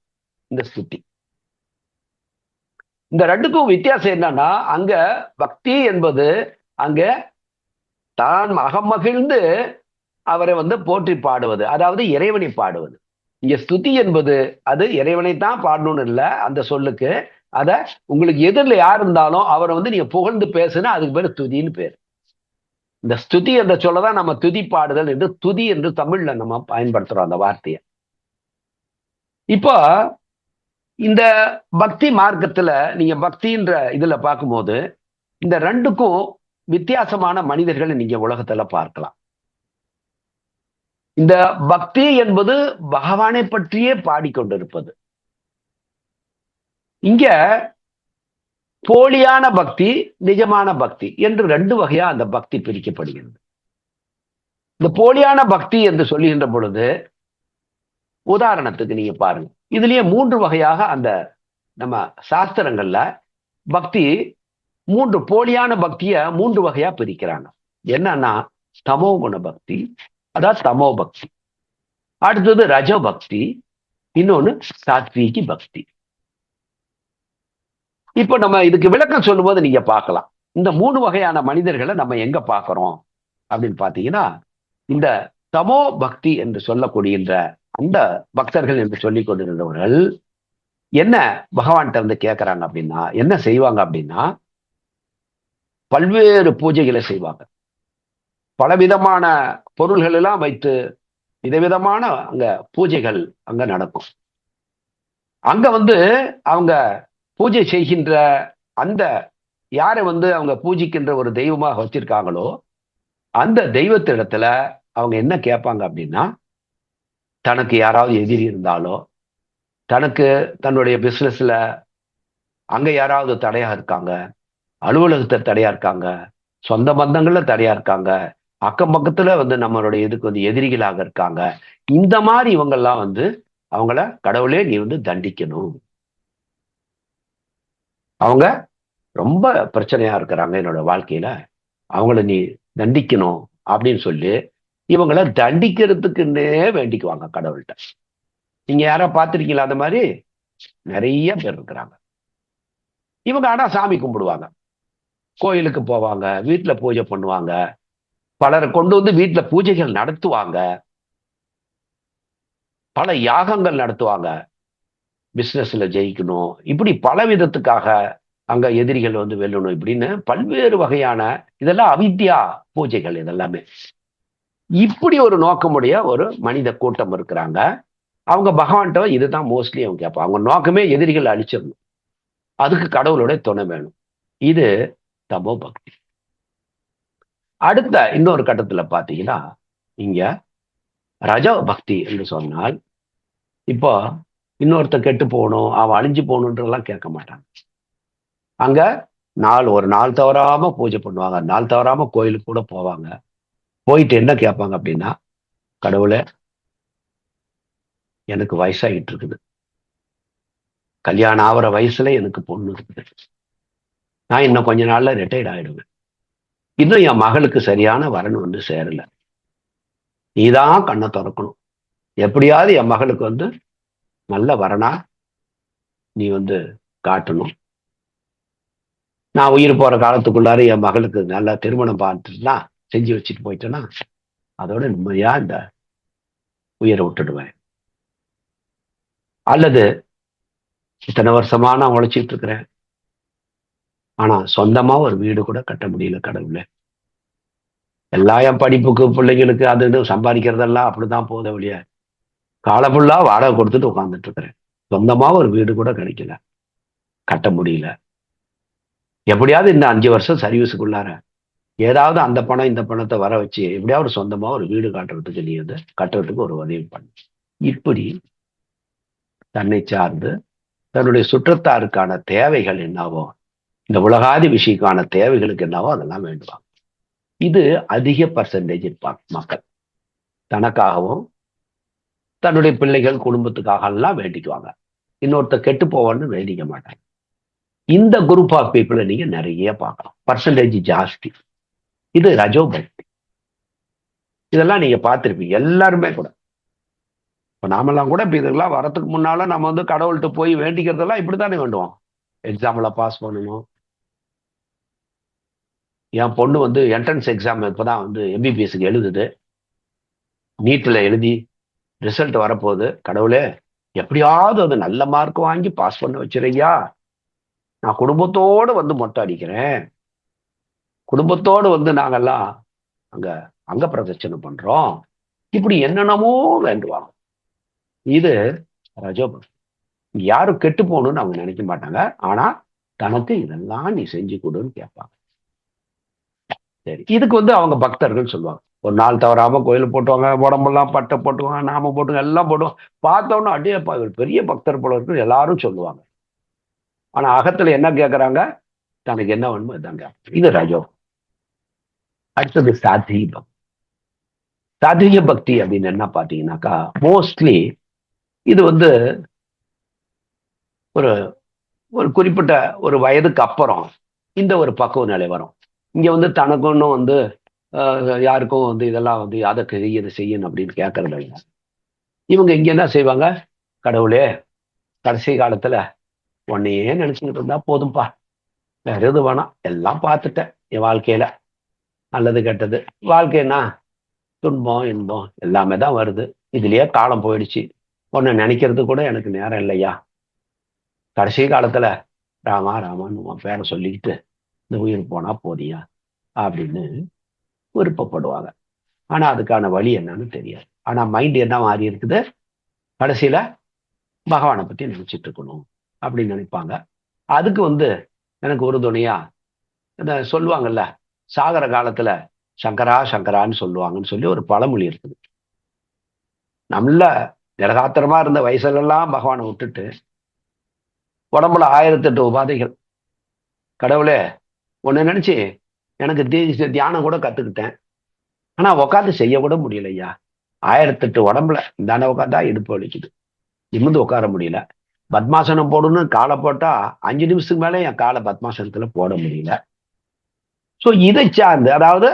இந்த ஸ்துதி. இந்த ரெண்டுக்கும் வித்தியாசம் என்னன்னா அங்க பக்தி என்பது அங்க தான் அகமகிழ்ந்து அவரை போற்றி பாடுவது, அதாவது இறைவனை பாடுவது. இங்க ஸ்துதி என்பது அது இறைவனைத்தான் பாடணும்னு இல்லை. அந்த சொல்லுக்கு அத உங்களுக்கு எதிரில் யார் இருந்தாலும் அவரை நீங்க புகழ்ந்து பேசுனா அதுக்கு பேரு துதின்னு பேர். இந்த ஸ்துதி என்ற சொல்லதான் நம்ம துதி பாடுதல் என்று, துதி என்று தமிழ்ல நம்ம பயன்படுத்துறோம் அந்த வார்த்தையை. இப்போ இந்த பக்தி மார்க்கத்துல நீங்க பக்தின்ற இதுல பார்க்கும்போது இந்த ரெண்டுக்கும் வித்தியாசமான மனிதர்களை நீங்க உலகத்துல பார்க்கலாம். இந்த பக்தி என்பது பகவானை பற்றியே பாடிக்கொண்டிருப்பது. இங்க போலியான பக்தி, நிஜமான பக்தி என்று ரெண்டு வகையா அந்த பக்தி பிரிக்கப்படுகிறது. இந்த போலியான பக்தி என்று சொல்லுகின்ற பொழுது உதாரணத்துக்கு நீங்க பாருங்க, இதுலயே 3 வகையாக அந்த நம்ம சாஸ்திரங்கள்ல பக்தி போலியான பக்திய 3 வகையா பிரிக்கிறாங்க. என்னன்னா தமோ குண பக்தி, அதாவது தமோ பக்தி, அடுத்தது ரஜ பக்தி, இன்னொன்னு சாத்வீகி பக்தி. இப்ப நம்ம இதுக்கு விளக்கம் சொல்லும்போது நீங்க பார்க்கலாம் இந்த 3 வகையான மனிதர்களை நம்ம எங்க பார்க்கிறோம் அப்படின்னு பாத்தீங்கன்னா இந்த தமோ பக்தி என்று சொல்லக்கூடிய அந்த பக்தர்கள் என்று சொல்லிக் கொண்டிருந்தவர்கள் என்ன பகவான்கிட்ட கேட்கறாங்க அப்படின்னா என்ன செய்வாங்க அப்படின்னா பல்வேறு பூஜைகளை செய்வாங்க. பலவிதமான பொருள்கள் எல்லாம் வைத்து விதவிதமான அங்க பூஜைகள் அங்க நடக்கும். அங்க வந்து அவங்க பூஜை செய்கின்ற அந்த யாரை வந்து அவங்க பூஜிக்கின்ற ஒரு தெய்வமாக வச்சிருக்காங்களோ அந்த தெய்வத்திடத்துல அவங்க என்ன கேட்பாங்க அப்படின்னா, தனக்கு யாராவது எதிரி இருந்தாலோ, தனக்கு தன்னுடைய பிசினஸ்ல அங்க யாராவது தடையா இருக்காங்க, அலுவலகத்தை தடையா இருக்காங்க, சொந்த பந்தங்கள்ல தடையா இருக்காங்க, அக்கம் பக்கத்துல வந்து நம்மளுடைய இதுக்கு வந்து எதிரிகளாக இருக்காங்க. இந்த மாதிரி இவங்கெல்லாம் வந்து அவங்கள கடவுளே நீ வந்து தண்டிக்கணும். அவங்க ரொம்ப பிரச்சனையா இருக்கிறாங்க என்னோட வாழ்க்கையில. அவங்கள நீ தண்டிக்கணும் அப்படின்னு சொல்லி இவங்கள தண்டிக்கிறதுக்குன்னே வேண்டிக்குவாங்க கடவுள்கிட்ட. நீங்க யாரா பார்த்திருக்கீங்களா அந்த மாதிரி? நிறைய பேர் இருக்கிறாங்க. இவங்க ஆனா சாமி கும்பிடுவாங்க, கோயிலுக்கு போவாங்க, வீட்டுல பூஜை பண்ணுவாங்க, பலரை கொண்டு வந்து வீட்டுல பூஜைகள் நடத்துவாங்க, பல யாகங்கள் நடத்துவாங்க, பிசினஸ்ல ஜெயிக்கணும், இப்படி பல விதத்துக்காக அங்க எதிரிகள் வந்து வெல்லணும் இப்படின்னு பல்வேறு வகையான இதெல்லாம் அவித்யா பூஜைகள் இதெல்லாமே. இப்படி ஒரு நோக்கமுடைய ஒரு மனித கூட்டம் இருக்கிறாங்க. அவங்க பகவான்கிட்ட இதுதான் மோஸ்ட்லி அவங்க கேட்பாங்க. அவங்க நோக்கமே எதிரிகள் அழிச்சிடணும், அதுக்கு கடவுளோட துணை வேணும். இது தமோ பக்தி. அடுத்த இன்னொரு கட்டத்துல பாத்தீங்கன்னா, இங்க ரஜோ பக்தி என்று சொன்னால், இப்போ இன்னொருத்த கெட்டு போகணும், அவன் அழிஞ்சு போகணுன்றதெல்லாம் கேட்க மாட்டாங்க. அங்க ஒரு நாள் தவறாம பூஜை பண்ணுவாங்க, நாள் தவறாம கோயிலுக்கு கூட போவாங்க. போயிட்டு என்ன கேட்பாங்க அப்படின்னா, கடவுளே எனக்கு வயசாகிட்டு இருக்குது, கல்யாணம் ஆகிற வயசுல எனக்கு பொண்ணு இருக்குது, நான் இன்னும் கொஞ்ச நாள்ல ரிட்டையர்ட் ஆயிடுவேன், இன்னும் என் மகளுக்கு சரியான வரன் வந்து சேரல, நீதான் கண்ணை திறக்கணும், எப்படியாவது என் மகளுக்கு வந்து நல்ல வரனா நீ வந்து காட்டணும், நான் உயிர் போற காலத்துக்குள்ளார என் மகளுக்கு நல்ல திருமணம் பார்த்துட்டுனா செஞ்சு வச்சுட்டு போயிட்டேன்னா அதோட நிம்மதியா இந்த உயிரை விட்டுடுவேன். அல்லது இத்தனை வருஷமா நான் உழைச்சிட்டு இருக்கிறேன், ஆனா சொந்தமா ஒரு வீடு கூட கட்ட முடியல கடவுளே, எல்லா என் படிப்புக்கு பிள்ளைங்களுக்கு அது இது சம்பாதிக்கிறதெல்லாம் அப்படிதான் போத வழியா, கால ஃபுல்லா வாடகை கொடுத்துட்டு உட்கார்ந்துட்டு இருக்கிறேன், சொந்தமா ஒரு வீடு கூட கிடைக்கல, கட்ட முடியல, எப்படியாவது இந்த 5 வருஷம் சர்வீஸுக்குள்ளார ஏதாவது அந்த பணம் இந்த பணத்தை வர வச்சு எப்படியாவது சொந்தமா ஒரு வீடு காட்டுறதுக்கு நீ வந்து கட்டுறதுக்கு ஒரு உதவி பண்ணு. இப்படி தன்னை சார்ந்து தன்னுடைய சுற்றத்தாருக்கான தேவைகள் என்னவோ, இந்த உலகாதி விஷயக்கான தேவைகளுக்கு என்னவோ அதெல்லாம் வேண்டுவாங்க. இது அதிக பர்சன்டேஜ் இருப்பாங்க மக்கள். தனக்காகவும் தன்னுடைய பிள்ளைகள் குடும்பத்துக்காக எல்லாம் வேண்டிக்குவாங்க, இன்னொருத்த கெட்டு போவான்னு வேண்டிக்க மாட்டாங்க. இந்த குரூப் ஆஃப் பீப்புளை நீங்க நிறைய பார்க்கலாம், பர்சன்டேஜ் ஜாஸ்தி. இது ரஜோ பக்தி. இதெல்லாம் நீங்க பார்த்திருப்பீங்க எல்லாருமே கூட. இப்ப நாமெல்லாம் கூட இப்ப இதெல்லாம் வரத்துக்கு முன்னால நம்ம வந்து கடவுள்கிட்ட போய் வேண்டிக்கிறதெல்லாம் இப்படித்தானே வேண்டுவோம். எக்ஸாம்ல பாஸ் பண்ணணும், என் பொண்ணு வந்து என்ட்ரன்ஸ் எக்ஸாம் இப்பதான் வந்து எம்பிபிஎஸ்க்கு எழுதுது, நீட்ல எழுதி ரிசல்ட் வரப்போகுது, கடவுளே எப்படியாவது அது நல்ல மார்க் வாங்கி பாஸ் பண்ண வச்சிருக்கியா, நான் குடும்பத்தோடு வந்து மொட்டை அடிக்கிறேன், குடும்பத்தோடு வந்து நாங்கெல்லாம் அங்க அங்க பிரதட்சணை பண்றோம், இப்படி என்னென்னமோ வேண்டுவாங்க. இது ரஜோபக்தி. யாரும் கெட்டு போகணும்னு அவங்க நினைக்க மாட்டாங்க, ஆனா தனக்கு இதெல்லாம் நீ செஞ்சு கொடுன்னு கேட்பாங்க. சரி, இதுக்கு வந்து அவங்க பக்தர்கள் சொல்லுவாங்க. ஒரு நாள் தவறாம கோயில் போட்டுவாங்க, உடம்பெல்லாம் பட்டை போட்டுவாங்க, நாம போட்டுவாங்க, எல்லாம் போட்டுவோம். பார்த்தோன்னா அடியப்பா இவர் பெரிய பக்தர் போல இருக்கு எல்லாரும் சொல்லுவாங்க. ஆனா அகத்துல என்ன கேட்கறாங்க, தனக்கு என்ன வேணுமோ இதாங்க. இது ரஜோ. அடுத்தது சாத்வீக பக்தி. சாத்வீக பக்தி அப்படின்னு என்ன பாத்தீங்கன்னாக்கா, மோஸ்ட்லி இது வந்து ஒரு ஒரு குறிப்பிட்ட ஒரு வயதுக்கு அப்புறம் இந்த ஒரு பக்குவ நிலை வரும். இங்க வந்து தனக்குன்னு வந்து யாருக்கும் வந்து இதெல்லாம் வந்து அதை இதை செய்யணும் அப்படின்னு கேட்கறது இல்லை. இவங்க இங்க என்ன செய்வாங்க, கடவுளே கடைசி காலத்துல உன்னையே நினைச்சுக்கிட்டு இருந்தா போதும்பா, வேற எது வேணாம், எல்லாம் பார்த்துட்டேன் என் வாழ்க்கையில, நல்லது கெட்டது, வாழ்க்கைன்னா துன்பம் இன்பம் எல்லாமே தான் வருது, இதுலயே காலம் போயிடுச்சு, உன்னை நினைக்கிறது கூட எனக்கு நேரம் இல்லையா, கடைசி காலத்துல ராமா ராமான்னு உன் பேரை சொல்லிக்கிட்டு இந்த உயிர் போனா போதியா அப்படின்னு விருப்பப்படுவாங்க. ஆனா அதுக்கான வழி என்னன்னு தெரியாது. ஆனா மைண்ட் என்ன மாறி இருக்குது, கடைசியில பகவானை பத்தி நினைச்சிட்டு இருக்கணும் அப்படின்னு நினைப்பாங்க. அதுக்கு எனக்கு உறுதுணையா இந்த சொல்லுவாங்கல்ல, சாகர காலத்துல சங்கரா சங்கரான்னு சொல்லுவாங்கன்னு சொல்லி ஒரு பழமொழி இருக்குது. நல்ல நிரகாத்திரமா இருந்த வயசுலெல்லாம் பகவானை விட்டுட்டு உடம்புல 1008 உபாதைகள். கடவுளே ஒண்ணு நினைச்சு எனக்கு தியானம் கூட கத்துக்கிட்டேன். ஆனா உட்காந்து செய்ய கூட முடியல ஐயா. 1008 உடம்புல இந்தாண்ட உட்காந்தா இடுப்பு வலிக்குது, நிமிர்ந்து உட்கார முடியல. பத்மாசனம் போடணும்னு காலை போட்டா 5 நிமிஷத்துக்கு மேல என் காலை பத்மாசனத்துல போட முடியல. சோ இதை சார்ந்து, அதாவது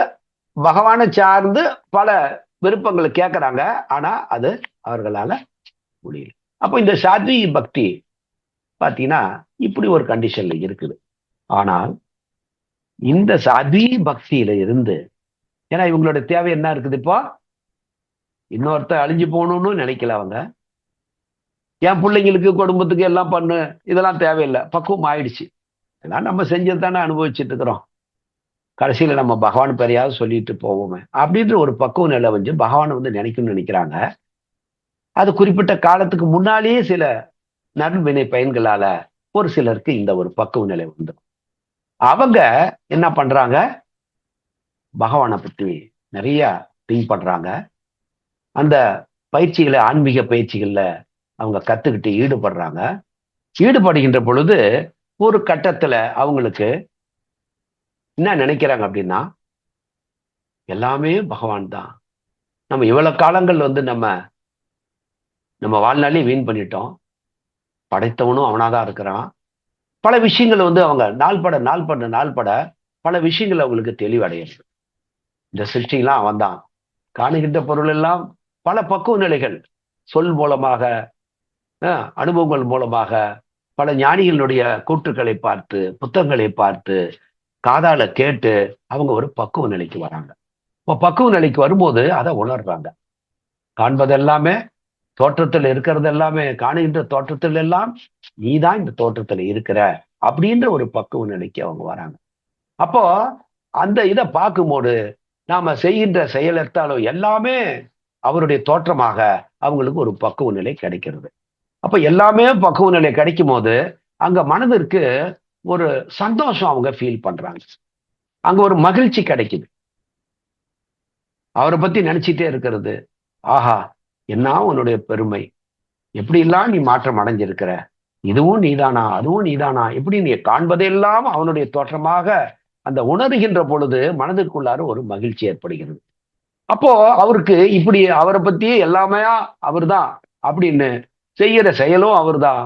பகவானை சார்ந்து பல விருப்பங்களை கேட்கறாங்க. ஆனா அது அவர்களால முடியல. அப்போ இந்த சாத்வி பக்தி பாத்தீங்கன்னா இப்படி ஒரு கண்டிஷன்ல இருக்குது. ஆனால் இந்த சாத்வி பக்தியில இருந்து, ஏன்னா இவங்களோட தேவை என்ன இருக்குது, இப்போ இன்னொருத்தர் அழிஞ்சு போகணும்னு நினைக்கல அவங்க. என் பிள்ளைங்களுக்கு குடும்பத்துக்கு எல்லாம் பண்ணு, இதெல்லாம் தேவையில்லை, பக்குவம் ஆயிடுச்சு, இதெல்லாம் நம்ம செஞ்சது தானே அனுபவிச்சுட்டு இருக்கிறோம், கடைசியில நம்ம பகவான் பெரியாவது சொல்லிட்டு போவோமே அப்படின்ற ஒரு பக்குவ நிலை பகவானை நினைக்கணும்னு நினைக்கிறாங்க. அது குறிப்பிட்ட காலத்துக்கு முன்னாலேயே சில நன்வினை பயன்களால ஒரு சிலருக்கு இந்த ஒரு பக்குவ நிலை வந்துடும். அவங்க என்ன பண்றாங்க, பகவானை பற்றி நிறைய திங்க் பண்றாங்க. அந்த பயிற்சிகளை, ஆன்மீக பயிற்சிகள்ல அவங்க கத்துக்கிட்டு ஈடுபடுறாங்க. ஈடுபடுகின்ற பொழுது ஒரு கட்டத்துல அவங்களுக்கு என்ன நினைக்கிறாங்க அப்படின்னா, எல்லாமே பகவான் தான். நம்ம இவ்வளவு காலங்கள் நம்ம வாழ்நாளே வீண் பண்ணிட்டோம். படைத்தவனும் அவனாதான் இருக்கிறான். பல விஷயங்கள் அவங்க நாள்பட பல விஷயங்கள் அவங்களுக்கு தெளிவடையுது. இந்த சிருஷ்டிலாம் அவன் தான், காணுகின்ற பொருள் எல்லாம் பல பக்குவ நிலைகள், சொல் மூலமாக, அனுபவங்கள் மூலமாக, பல ஞானிகளுடைய கூற்றுக்களை பார்த்து, புத்தகங்களை பார்த்து, காதால கேட்டு அவங்க ஒரு பக்குவ நிலைக்கு வராங்க. இப்போ பக்குவ நிலைக்கு வரும்போது அதை உணர்றாங்க. காண்பதெல்லாமே, தோற்றத்தில் இருக்கிறது எல்லாமே, காணுகின்ற தோற்றத்தில் எல்லாம் நீதான் இந்த தோற்றத்துல இருக்கிற அப்படின்ற ஒரு பக்குவ நிலைக்கு அவங்க வராங்க. அப்போ அந்த இதை பார்க்கும்போது நாம செய்கின்ற செயலத்தாலும் எல்லாமே அவருடைய தோற்றமாக அவங்களுக்கு ஒரு பக்குவ நிலை கிடைக்கிறது. அப்ப எல்லாமே பக்குவ நிலை கிடைக்கும் போது அங்க மனதிற்கு ஒரு சந்தோஷம் அவங்க ஃபீல் பண்றாங்க. அங்க ஒரு மகிழ்ச்சி கிடைக்குது. அவரை பத்தி நினைச்சிட்டே இருக்கிறது, ஆஹா என்ன உன்னுடைய பெருமை, எப்படி எல்லாம் நீ மாற்றம் அடைஞ்சிருக்கிற, இதுவும் நீதானா, அதுவும் நீதானா, எப்படி நீ காண்பதெல்லாம் அவனுடைய தோற்றமாக அந்த உணர்கின்ற பொழுது மனதிற்குள்ளார ஒரு மகிழ்ச்சி ஏற்படுகிறது. அப்போ அவருக்கு இப்படி அவரை பத்தி எல்லாமே அவர் தான் அப்படின்னு, செய்யற செயலும் அவர் தான்,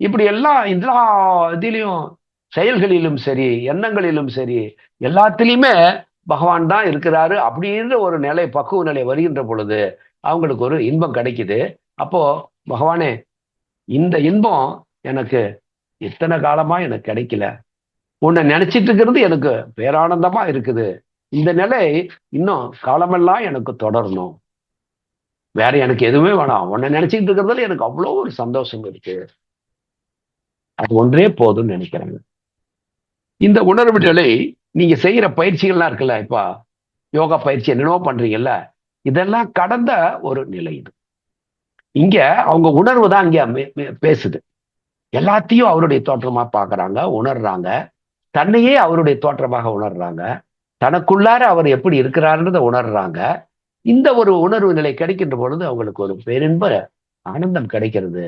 இப்படி எல்லாம் எல்லா இதிலையும், செயல்களிலும் சரி, எண்ணங்களிலும் சரி, எல்லாத்திலையுமே பகவான் தான் இருக்கிறாரு அப்படின்ற ஒரு நிலை, பக்குவ நிலை வருகின்ற பொழுது அவங்களுக்கு ஒரு இன்பம் கிடைக்குது. அப்போ பகவானே, இந்த இன்பம் எனக்கு இத்தனை காலமா எனக்கு கிடைக்கல, உன்னை நினைச்சிட்டு இருக்கிறது எனக்கு பேரானந்தமா இருக்குது, இந்த நிலை இன்னும் காலமெல்லாம் எனக்கு தொடரணும், வேற எனக்கு எதுவுமே வேணாம், உன்னை நினைச்சிட்டு இருக்கிறதுல எனக்கு அவ்வளோ ஒரு சந்தோஷம் இருக்கு, அது ஒன்றே போதும்னு நினைக்கிறாங்க. இந்த உணர்வு நிலை நீங்க செய்யற பயிற்சிகள்லாம் இருக்குல்ல, இப்ப யோகா பயிற்சி என்னென்னோ பண்றீங்கல்ல, இதெல்லாம் கடந்த ஒரு நிலை இது. இங்க அவங்க உணர்வு தான் இங்க பேசுது. எல்லாத்தையும் அவருடைய தோற்றமா பாக்குறாங்க, உணர்றாங்க, தன்னையே அவருடைய தோற்றமாக உணர்றாங்க, தனக்குள்ளார அவர் எப்படி இருக்கிறார்ன்றதை உணர்றாங்க. இந்த ஒரு உணர்வு நிலை கிடைக்கின்ற பொழுது அவங்களுக்கு ஒரு பேரின்ப ஆனந்தம் கிடைக்கிறது.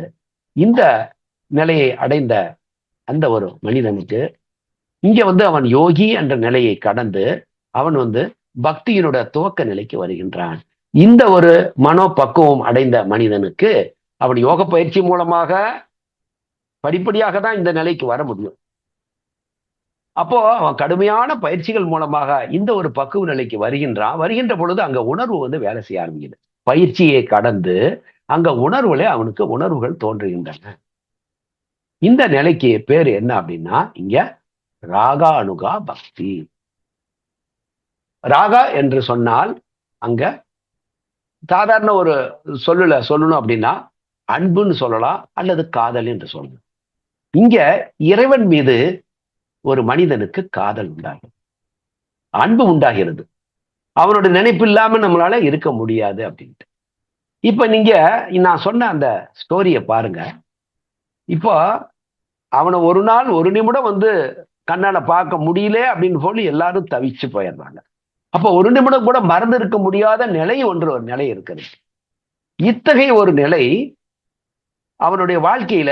இந்த நிலையை அடைந்த அந்த ஒரு மனிதனுக்கு இங்க அவன் யோகி என்ற நிலையை கடந்து அவன் பக்தியினுடைய துவக்க நிலைக்கு வருகின்றான். இந்த ஒரு மனோ பக்குவம் அடைந்த மனிதனுக்கு அவன் யோக பயிற்சி மூலமாக படிப்படியாக தான் இந்த நிலைக்கு வர முடியும். அப்போ அவன் கடுமையான பயிற்சிகள் மூலமாக இந்த ஒரு பக்குவ நிலைக்கு வருகின்ற பொழுது அங்க உணர்வு வேலை செய்ய ஆரம்பிக்குது. பயிற்சியை கடந்து அங்க அவனுக்கு உணர்வுகள் தோன்றுகின்றன. இந்த நிலைக்கு பேரு என்ன அப்படின்னா இங்க ராகா அனுகா பக்தி. ராகா என்று சொன்னால் அங்க சாதாரண ஒரு சொல்லணும் அப்படின்னா அன்புன்னு சொல்லலாம், அல்லது காதல் என்று சொல்லலாம். இங்க இறைவன் மீது ஒரு மனிதனுக்கு காதல் உண்டாகிறது, அன்பு உண்டாகிறது. அவனுடைய நினைப்பு இல்லாம நம்மளால இருக்க முடியாது அப்படின்ட்டு. இப்ப நீங்க நான் சொன்ன அந்த ஸ்டோரிய பாருங்க. இப்போ அவனை ஒரு நாள் ஒரு நிமிடம் கண்ணால பார்க்க முடியல அப்படின்னு சொல்லி எல்லாரும் தவிச்சு போயிடுறாங்க. அப்ப ஒரு நிமிடம் கூட மறந்து இருக்க முடியாத நிலை ஒரு நிலை இருக்கிறது. இத்தகைய ஒரு நிலை அவனுடைய வாழ்க்கையில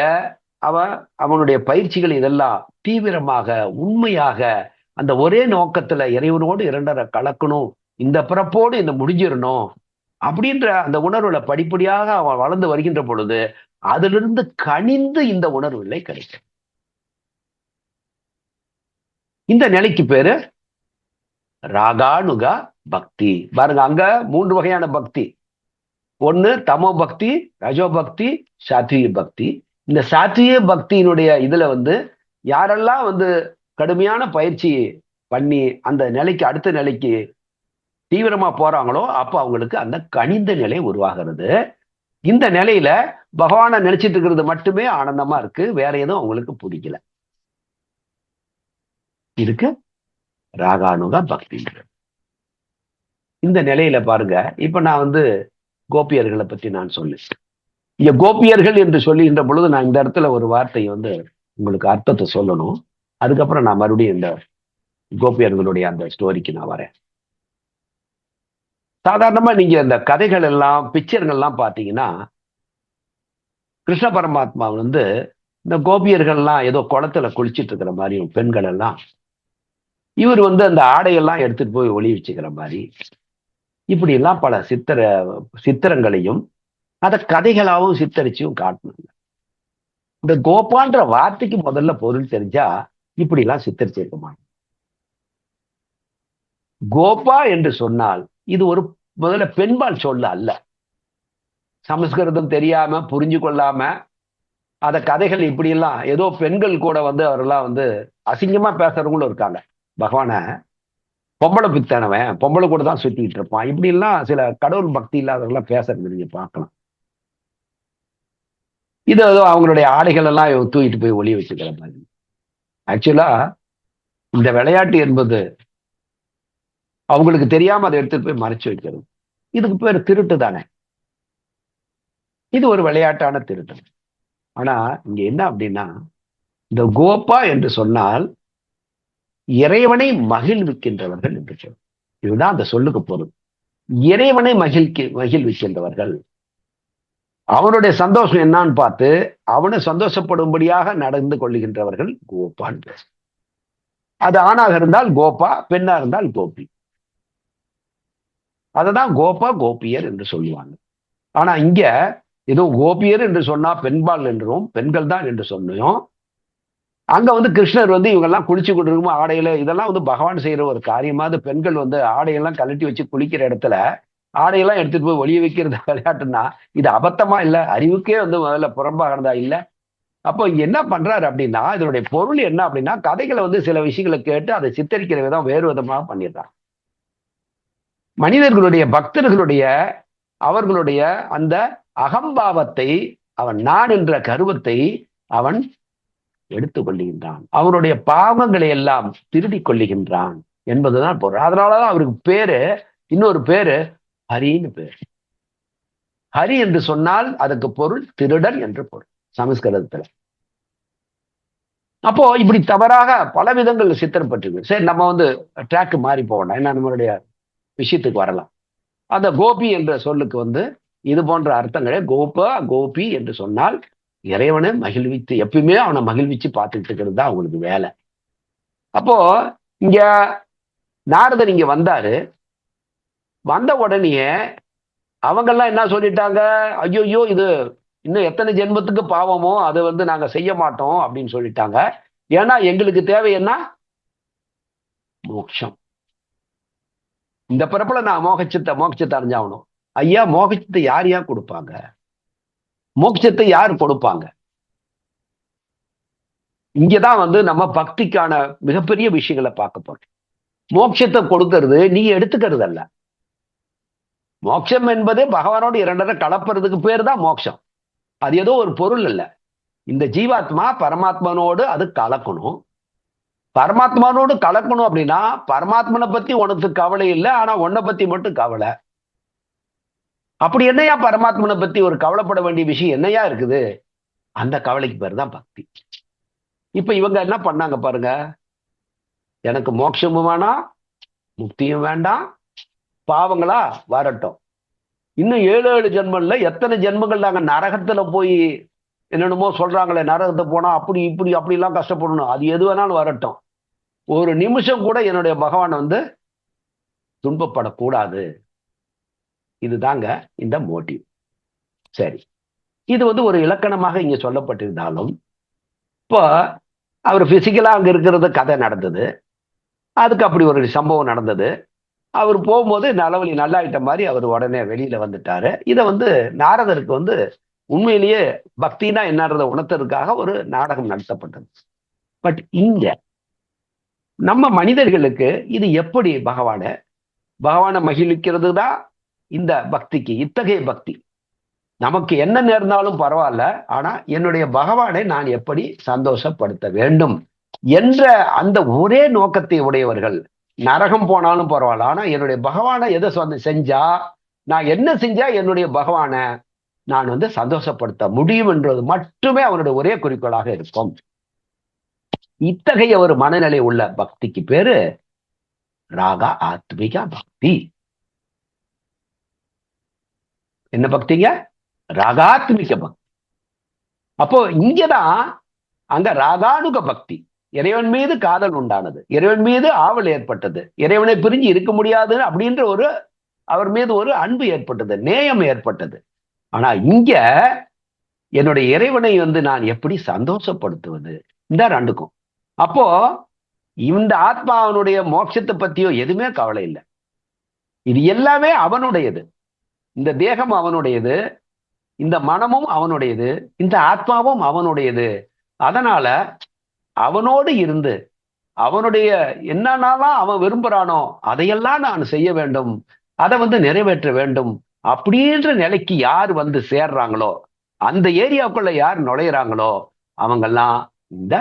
அவனுடைய பயிற்சிகள் இதெல்லாம் தீவிரமாக, உண்மையாக அந்த ஒரே நோக்கத்துல இறைவனோடு இரண்டரை கலக்கணும், இந்த பிறப்போடு இந்த முடிஞ்சிடணும் அப்படின்ற அந்த உணர்வுல படிப்படியாக அவன் வளர்ந்து வருகின்ற பொழுது அதிலிருந்து கனிந்து இந்த உணர்வு நிலை கிடைக்கும். இந்த நிலைக்கு பேரு ராகானுகா பக்தி. பாருங்க, அங்க 3 வகையான பக்தி. ஒண்ணு தமோ பக்தி, ரஜோ பக்தி, சாத்விய பக்தி. இந்த சாத்விய பக்தியினுடைய இதுல யாரெல்லாம் கடுமையான பயிற்சி பண்ணி அந்த நிலைக்கு அடுத்த நிலைக்கு தீவிரமா போறாங்களோ அப்ப அவங்களுக்கு அந்த கனிந்த நிலை உருவாகிறது. இந்த நிலையில பகவானை நினைச்சிட்டு இருக்கிறது மட்டுமே ஆனந்தமா இருக்கு, வேற எதுவும் அவங்களுக்கு பிடிக்கல. இருக்கு ராகானுகா பக்தி. இந்த நிலையில பாருங்க, இப்ப நான் கோபியர்களை பத்தி நான் சொல்லேன். இங்க கோபியர்கள் என்று சொல்லுகின்ற பொழுது நான் இந்த இடத்துல ஒரு வார்த்தை உங்களுக்கு அர்த்தத்தை சொல்லணும். அதுக்கப்புறம் நான் மறுபடியும் இந்த கோபியர்களுடைய அந்த ஸ்டோரிக்கு நான் வரேன். சாதாரணமா நீங்க இந்த கதைகள் எல்லாம் பிக்சர்கள் எல்லாம் பாத்தீங்கன்னா, கிருஷ்ண பரமாத்மா இந்த கோபியர்கள்லாம் ஏதோ குளத்துல குளிச்சிட்டு இருக்கிற மாதிரியும், பெண்கள் எல்லாம் இவர் அந்த ஆடையெல்லாம் எடுத்துட்டு போய் ஒளி வச்சுக்கிற மாதிரி, இப்படி எல்லாம் பல சித்திரங்களையும் அதை கதைகளாகவும் சித்தரிச்சும் காட்டணும். இந்த கோபான்ற வார்த்தைக்கு முதல்ல பொருள் தெரிஞ்சா இப்படி எல்லாம் சித்தரிச்சிருக்க மாட்டோம். கோபா என்று சொன்னால் இது ஒரு முதல்ல பெண்பால் சொல்ல அல்ல. சமஸ்கிருதம் தெரியாம புரிஞ்சு கொள்ளாம அத கதைகள் இப்படி எல்லாம் ஏதோ பெண்கள் கூட அவரெல்லாம் அசிங்கமா பேசுறவங்களும் இருக்காங்க. பகவான பொம்பளை பித்தனவன், பொம்பளை கூட தான் சுத்திட்டு இருப்பான், இப்படி எல்லாம் சில கடவுள் பக்தி இல்லாதவர்கள்லாம் பேசுறது நீங்க பார்க்கலாம். இது அவங்களுடைய ஆடைகள் எல்லாம் தூக்கிட்டு போய் ஒளிய வச்சுக்கிற மாதிரி. ஆக்சுவலா இந்த விளையாட்டு என்பது அவங்களுக்கு தெரியாம அதை எடுத்துட்டு போய் மறைச்சு வைக்கிறது. இதுக்கு பேர் திருட்டு தானே. இது ஒரு விளையாட்டான திருட்டு. ஆனா இங்க என்ன அப்படின்னா, இந்த கோபா என்று சொன்னால் இறைவனை மகிழ்விக்கின்றவர்கள் என்று சொல்லும். இதுதான் அந்த சொல்லுக்கு பொருள். இறைவனை மகிழ்விக்கின்றவர்கள், அவனுடைய சந்தோஷம் என்னான்னு பார்த்து அவனை சந்தோஷப்படும்படியாக நடந்து கொள்ளுகின்றவர்கள் கோபான். அது ஆணாக இருந்தால் கோபா, பெண்ணா இருந்தால் கோபி. அததான் கோபா கோபியர் என்று சொல்லுவாங்க. ஆனா இங்க ஏதோ கோபியர் என்று சொன்னா பெண்பால் என்றும் பெண்கள் தான் என்று சொன்னோம். அங்க கிருஷ்ணர் இவங்கெல்லாம் குளிச்சு கொண்டிருக்கும் ஆடையில, இதெல்லாம் பகவான் செய்யற ஒரு காரியமாவது. பெண்கள் ஆடையெல்லாம் கழட்டி வச்சு குளிக்கிற இடத்துல ஆடையெல்லாம் எடுத்துட்டு போய் ஒளிய வைக்கிறது விளையாட்டுன்னா இது அபத்தமா இல்ல? அறிவுக்கே முதல்ல புறம்பாகிறதா இல்ல? அப்போ இங்க என்ன பண்றாரு அப்படின்னா, இதனுடைய பொருள் என்ன அப்படின்னா, கதைகளை சில விஷயங்களை கேட்டு அதை சித்தரிக்கிற விதம் வேறு விதமாக பண்ணிடுறான். மனிதர்களுடைய பக்தர்களுடைய அவர்களுடைய அந்த அகம்பாவத்தை, அவன் நான் என்ற கருவத்தை அவன் எடுத்துக் கொள்ளுகின்றான். அவனுடைய பாவங்களை எல்லாம் திருடிக் கொள்ளுகின்றான் என்பதுதான் பொருள். அதனாலதான் அவருக்கு பேரு, இன்னொரு பேரு ஹரின்னு பேர். ஹரி என்று சொன்னால் அதுக்கு பொருள் திருடன் என்று பொருள் சமஸ்கிருதத்துல. அப்போ இப்படி தவறாக பல விதங்கள் சித்திரப்பட்டிருக்கு. சரி, நம்ம ட்ராக் மாறி போகணும், என்ன நம்மளுடைய விஷயத்துக்கு வரலாம். அந்த கோபி என்ற சொல்லுக்கு இது போன்ற அர்த்தங்களே. கோபா கோபி என்று சொன்னால் இறைவனை மகிழ்வித்து, எப்பயுமே அவனை மகிழ்விச்சு பார்த்துட்டு இருக்கிறது தான் அவங்களுக்கு வேலை. அப்போ இங்க நாரதர் இங்க வந்தாரு. வந்த உடனே அவங்கெல்லாம் என்ன சொல்லிட்டாங்க, ஐயோ இது இன்னும் எத்தனை ஜென்மத்துக்கு பாவமோ அதை நாங்க செய்ய மாட்டோம் அப்படின்னு சொல்லிட்டாங்க. ஏன்னா எங்களுக்கு தேவை என்ன? மோட்சம். இந்த பிறப்புல நான் மோட்சத்தை அடைஞ்சாகணும். ஐயா, மோட்சத்தை யார் கொடுப்பாங்க? மோட்சத்தை யார் கொடுப்பாங்க? இங்கதான் நம்ம பக்திக்கான மிகப்பெரிய விஷயங்களை பார்க்க போறோம். மோட்சத்தை கொடுக்கிறது நீ எடுத்துக்கிறது அல்ல. மோட்சம் என்பதே பகவானோடு இரண்டரை கலப்புறதுக்கு பேர் தான் மோட்சம். அது ஏதோ ஒரு பொருள் அல்ல. இந்த ஜீவாத்மா பரமாத்மனோடு அது கலக்கணும். பரமாத்மானோடு கலக்கணும் அப்படின்னா பரமாத்மனை பத்தி உனக்கு கவலை இல்லை, ஆனா உன்னை பத்தி மட்டும் கவலை. அப்படி என்னையா பரமாத்மனை பத்தி ஒரு கவலைப்பட வேண்டிய விஷயம் என்னையா இருக்குது? அந்த கவலைக்கு பேர் தான் பக்தி. இப்ப இவங்க என்ன பண்ணாங்க பாருங்க, எனக்கு மோட்சமும் வேணாம், முக்தியும் வேண்டாம், பாவங்களா வரட்டும், இன்னும் 7 ஜென்மம்ல எத்தனை ஜென்மங்கள் நாங்க நரகத்துல போய் என்னென்னமோ சொல்றாங்களே, நரகத்தை போனா அப்படி இப்படி அப்படி எல்லாம் கஷ்டப்படணும், அது எது வேணாலும் வரட்டும், ஒரு நிமிஷம் கூட என்னுடைய பகவான் வந்து துன்பப்படக்கூடாது. இதுதாங்க இந்த மோட்டிவ். சரி, இது வந்து ஒரு இலக்கணமாக இங்க சொல்லப்பட்டிருந்தாலும், இப்போ அவர் பிசிக்கலா அங்க இருக்கிறது கதை நடந்தது, அதுக்கு அப்படி ஒரு சம்பவம் நடந்தது. அவர் போகும்போது நலவழி நல்லாயிட்ட மாதிரி அவர் உடனே வெளியில வந்துட்டாரு. இதை வந்து நாரதருக்கு வந்து உண்மையிலேயே பக்தினா என்னன்றதை உணர்த்ததுக்காக ஒரு நாடகம் நடத்தப்பட்டது. பட் இங்க நம்ம மனிதர்களுக்கு இது எப்படி பகவானை மகிழ்விக்கிறது தான் இந்த பக்திக்கு. இத்தகைய பக்தி நமக்கு என்ன நேர்ந்தாலும் பரவாயில்ல, ஆனா என்னுடைய பகவானை நான் எப்படி சந்தோஷப்படுத்த வேண்டும் என்ற அந்த ஒரே நோக்கத்தை உடையவர்கள். நரகம் போனாலும் பரவாயில்ல, ஆனா என்னுடைய பகவானை எதை செஞ்சா, நான் என்ன செஞ்சா என்னுடைய பகவானை நான் வந்து சந்தோஷப்படுத்த முடியும் என்றது மட்டுமே அவனுடைய ஒரே குறிக்கோளாக இருக்கும். இத்தகைய ஒரு மனநிலை உள்ள பக்திக்கு பேரு ராகா ஆத்மிக பக்தி. என்ன பக்திங்க? ராகாத்மிக பக்தி. அப்போ இங்கதான் அங்க ராகானுக பக்தி, இறைவன் மீது காதல் உண்டானது, இறைவன் மீது ஆவல் ஏற்பட்டது, இறைவனை பிரிஞ்சு இருக்க முடியாது அப்படின்ற ஒரு அவர் மீது ஒரு அன்பு ஏற்பட்டது, நேயம் ஏற்பட்டது. ஆனா இங்க என்னுடைய இறைவனை வந்து நான் எப்படி சந்தோஷப்படுத்துவது, இந்த ரெண்டுக்கும். அப்போ இந்த ஆத்மாவனுடைய மோட்சத்தை பத்தியோ எதுவுமே கவலை இல்லை. இது எல்லாமே அவனுடையது. இந்த தேகம் அவனுடையது, இந்த மனமும் அவனுடையது, இந்த ஆத்மாவும் அவனுடையது. அதனால அவனோடு இருந்து அவனுடைய என்னன்னாலாம் அவன் விரும்புறானோ அதையெல்லாம் நான் செய்ய வேண்டும், அதை வந்து நிறைவேற்ற வேண்டும் அப்படின்ற நிலைக்கு யார் வந்து சேர்றாங்களோ, அந்த ஏரியாவுக்குள்ள யார் நுழையிறாங்களோ அவங்கெல்லாம் இந்த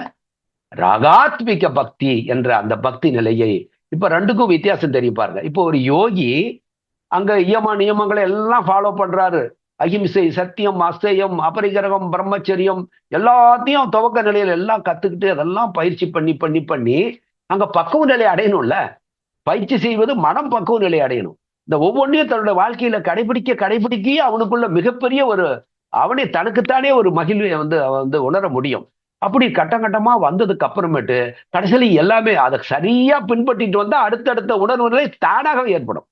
ராகாத்மிக பக்தி என்ற அந்த பக்தி நிலையை. இப்ப ரெண்டுக்கும் வித்தியாசம் தெரியும் பாருங்க. இப்போ ஒரு யோகி அங்க நியமங்களை எல்லாம் ஃபாலோ பண்றாரு, அகிம்சை, சத்தியம், அஸ்தேயம், அபரிகிரகம், பிரம்மச்சரியம் எல்லாத்தையும் துவக்க நிலையில எல்லாம் கத்துக்கிட்டு அதெல்லாம் பயிற்சி பண்ணி பண்ணி பண்ணி அங்க பக்குவ நிலை அடையணும்ல. பயிற்சி செய்வது மனம் பக்குவ நிலை அடையணும். இந்த ஒவ்வொன்றையும் தன்னோட வாழ்க்கையில கடைபிடிக்க அவனுக்குள்ள மிகப்பெரிய ஒரு அவனே தனக்குத்தானே ஒரு மகிழ்வை வந்து அவன் வந்து உணர முடியும். அப்படி கட்டமா வந்ததுக்கு அப்புறமேட்டு கடைசியில எல்லாமே அதை சரியா பின்பற்றிட்டு வந்தா அடுத்தடுத்த உணர்வு நிலை தானாக ஏற்படும்.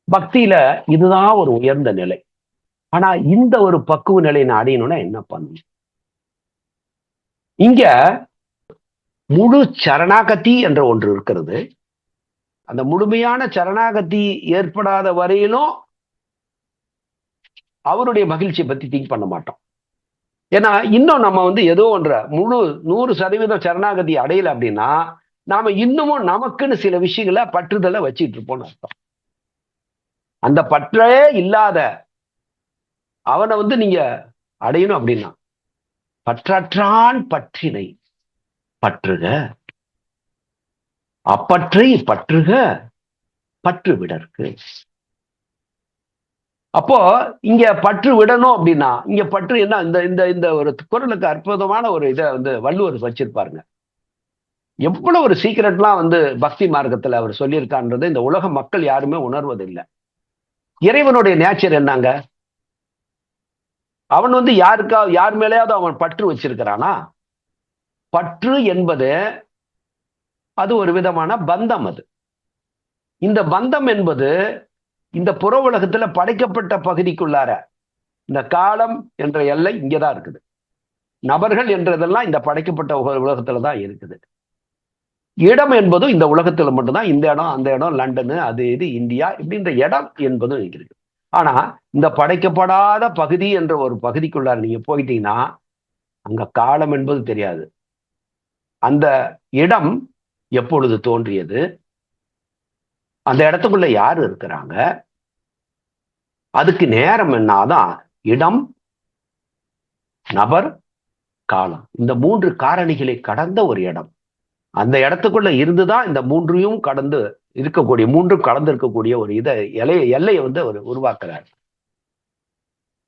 பக்தியில இதுதான் ஒரு உயர்ந்த நிலை. ஆனா இந்த ஒரு பக்குவ நிலையை நான் அடையணும்னா என்ன பண்ணணும்? இங்க முழு சரணாகதி என்ற ஒன்று இருக்கிறது. அந்த முழுமையான சரணாகதி ஏற்படாத வரையிலும் அவருடைய மகிழ்ச்சியை பத்தி திங்க் பண்ண மாட்டோம். ஏன்னா இன்னும் நம்ம வந்து ஏதோ ஒன்ற முழு 100% சரணாகதி அடையல அப்படின்னா நாம இன்னமும் நமக்குன்னு சில விஷயங்களை பற்றுதலை வச்சுட்டு இருப்போம்னு அர்த்தம். அந்த பற்றே இல்லாத அவனை வந்து நீங்க அடையணும் அப்படின்னா பற்றற்றான் பற்றினை பற்றுக, அப்பற்றை பற்றுக பற்று விடற்கு. அப்போ இங்க பற்று விடணும் அப்படின்னா இங்க பற்று என்ன? இந்த இந்த இந்த ஒரு குறளுக்கு அற்புதமான ஒரு இதை வந்து வள்ளுவர் வச்சிருப்பாருங்க. எவ்வளவு ஒரு சீக்கிரட்லாம் வந்து பக்தி மார்க்கத்துல அவர் சொல்லியிருக்கான்றது இந்த உலக மக்கள் யாருமே உணர்வதில்லை. இறைவனுடைய நேச்சர் என்னங்க? அவன் வந்து யார் மேலேயாவது அவன் பற்று வச்சிருக்கிறானா? பற்று என்பது அது ஒரு விதமான பந்தம். அது இந்த பந்தம் என்பது இந்த புற உலகத்துல படைக்கப்பட்ட பகுதிக்குள்ளார இந்த காலம் என்ற எல்லை இங்கதான் இருக்குது. நபர்கள் என்றதெல்லாம் இந்த படைக்கப்பட்ட உலகத்துலதான் இருக்குது. இடம் என்பதும் இந்த உலகத்துல மட்டும்தான். இந்த இடம், அந்த இடம், லண்டனு, அது இது, இந்தியா இப்படின்ற இடம் என்பதும் இருக்கு. ஆனா இந்த படைக்கப்படாத பகுதி என்ற ஒரு பகுதிக்குள்ளார நீங்க போயிட்டீங்கன்னா அங்க காலம் என்பது தெரியாது. அந்த இடம் எப்பொழுது தோன்றியது, அந்த இடத்துக்குள்ள யாரு இருக்கிறாங்க, அதுக்கு நேரம் என்னாதான் இடம், நபர், காலம், இந்த 3 காரணிகளை கடந்த ஒரு இடம். அந்த இடத்துக்குள்ள இருந்துதான் இந்த மூன்றும் கலந்து இருக்கக்கூடிய ஒரு எல்லையை வந்து அவர் உருவாக்குறார்.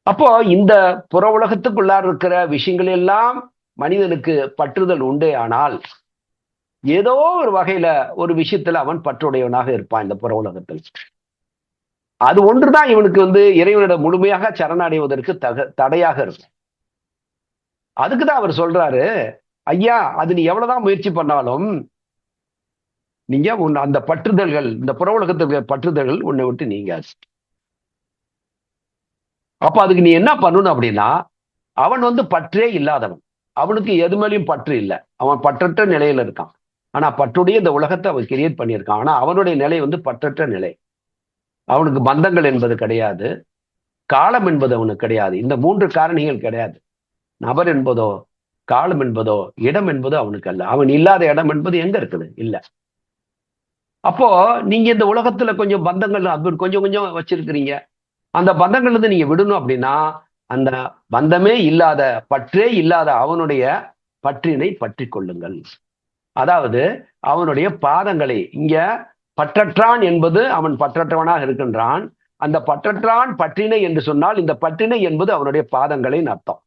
அப்போ இந்த புற உலகத்துக்குள்ளார் இருக்கிற விஷயங்கள் எல்லாம் மனிதனுக்கு பற்றுதல் உண்டே, ஆனால் ஏதோ ஒரு வகையில ஒரு விஷயத்துல அவன் பற்றுடையவனாக இருப்பான் இந்த புற உலகத்தில். அது ஒன்றுதான் இவனுக்கு வந்து இறைவனிடம் முழுமையாக சரணடைவதற்கு தடையாக இருக்கும். அதுக்குதான் அவர் சொல்றாரு, ஐயா அது நீ எவ்வளவுதான் முயற்சி பண்ணாலும் நீங்க அந்த பற்றுதல்கள், இந்த புற உலகத்துக்கு பற்றுதல்கள் உன்னை விட்டு நீங்காது. அப்ப அதுக்கு நீ என்ன பண்ணணும் அப்படின்னா, அவன் வந்து பற்றே இல்லாதவன், அவனுக்கு எது மேலேயும் பற்று இல்லை, அவன் பற்றற்ற நிலையில இருக்கான். ஆனா பற்றுடைய இந்த உலகத்தை அவன் கிரியேட் பண்ணியிருக்கான். ஆனா அவனுடைய நிலை வந்து பற்றற்ற நிலை. அவனுக்கு பந்தங்கள் என்பது கிடையாது, காலம் என்பது அவனுக்கு கிடையாது. இந்த மூன்று காரணிகள் கிடையாது. நபர் என்பதோ, காலம் என்பதோ, இடம் என்பதோ அவனுக்கு அல்ல. அவன் இல்லாத இடம் என்பது எங்க இருக்குது? இல்ல. அப்போ நீங்க இந்த உலகத்துல கொஞ்சம் பந்தங்கள் கொஞ்சம் கொஞ்சம் வச்சிருக்கிறீங்க. அந்த பந்தங்கள் இருந்து நீங்க விடணும் அப்படின்னா, அந்த பந்தமே இல்லாத, பற்றே இல்லாத அவனுடைய பற்றினை பற்றி கொள்ளுங்கள். அதாவது அவனுடைய பாதங்களை, இங்க பற்றற்றான் என்பது அவன் பற்றற்றவனாக இருக்கின்றான். அந்த பற்றற்றான் பற்றினை என்று சொன்னால், இந்த பற்றினை என்பது அவனுடைய பாதங்களை அர்த்தம்.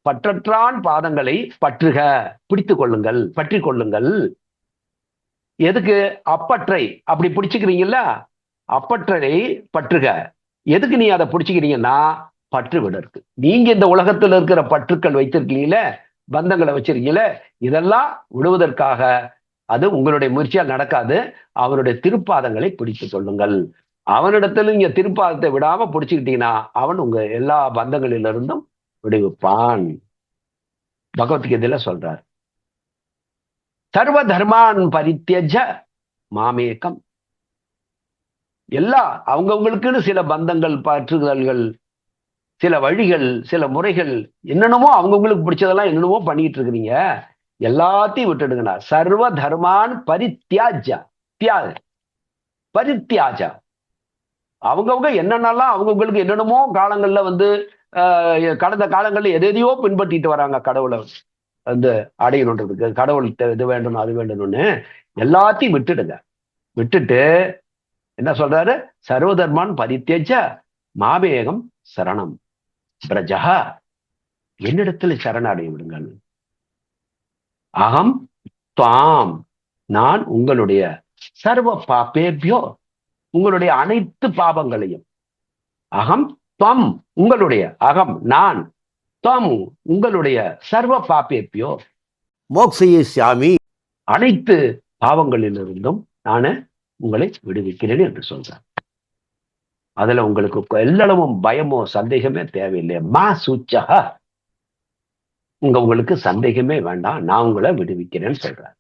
பற்றற்றான் பாதங்களை பற்றுக, பிடித்துக் கொள்ளுங்கள், பற்றி கொள்ளுங்கள். எதுக்கு? அப்பற்றை அப்படி பிடிச்சுக்கிறீங்கல்ல, அப்பற்றை பற்றுக. எதுக்கு நீ அதை பிடிச்சுக்கிறீங்கன்னா, பற்று விடற்கு. நீங்க இந்த உலகத்துல இருக்கிற பற்றுக்கள் வைத்திருக்கீங்களே, பந்தங்களை வச்சிருக்கீங்களே, இதெல்லாம் விடுவதற்காக. அது உங்களுடைய முயற்சியால் நடக்காது. அவனுடைய திருப்பாதங்களை பிடித்துக் கொள்ளுங்கள். அவனிடத்துல நீங்க திருப்பாதத்தை விடாம பிடிச்சுக்கிட்டீங்கன்னா, அவன் உங்க எல்லா பந்தங்களிலிருந்தும் விடுவிப்பான். பகவத்கீதையில சொல்றார், சர்வ தர்மான் பரித்யஜ மாமேகம். எல்லா அவங்கவுங்களுக்குன்னு சில பந்தங்கள், பற்றுதல்கள், சில வழிகள், சில முறைகள், என்னென்னமோ அவங்கவுங்களுக்கு பிடிச்சதெல்லாம் என்னென்னமோ பண்ணிட்டு இருக்கிறீங்க, எல்லாத்தையும் விட்டுடுங்கண்ணா. சர்வ தர்மான் பரித்யாஜ, பரித்யாஜ. அவங்கவுங்க என்னென்னலாம் அவங்கவுங்களுக்கு என்னென்னமோ காலங்கள்ல வந்து கடந்த காலங்கள்ல எதையோ பின்பற்றிட்டு வராங்க, கடவுளை வந்து அடையணுன்றதுக்கு, கடவுள்கிட்ட இது வேண்டணும் அது வேண்டணும்னு எல்லாத்தையும் விட்டுடுங்க. விட்டுட்டு என்ன சொல்றாரு? சர்வதர்மான் பரித்யஜ மாமேகம் சரணம் பிரஜா. என்னிடத்துல சரணடைய விடுங்கள். அகம் துவாம், நான் உங்களுடைய சர்வ பாபேபியோ, உங்களுடைய அனைத்து பாபங்களையும். அகம் துவம், உங்களுடைய, அகம் நான், துவம் உங்களுடைய, சர்வ பாபேபியோ மோக்ஷயிஷ்யாமி, அனைத்து பாவங்களிலிருந்தும் நான் உங்களை விடுவிக்கிறேன் என்று சொல்றார். அதுல உங்களுக்கு எல்லளவும் பயமோ சந்தேகமே தேவையில்லை. மா சூச்சக, உங்களுக்கு சந்தேகமே வேண்டாம், நான் உங்களை விடுவிக்கிறேன்னு சொல்றார்.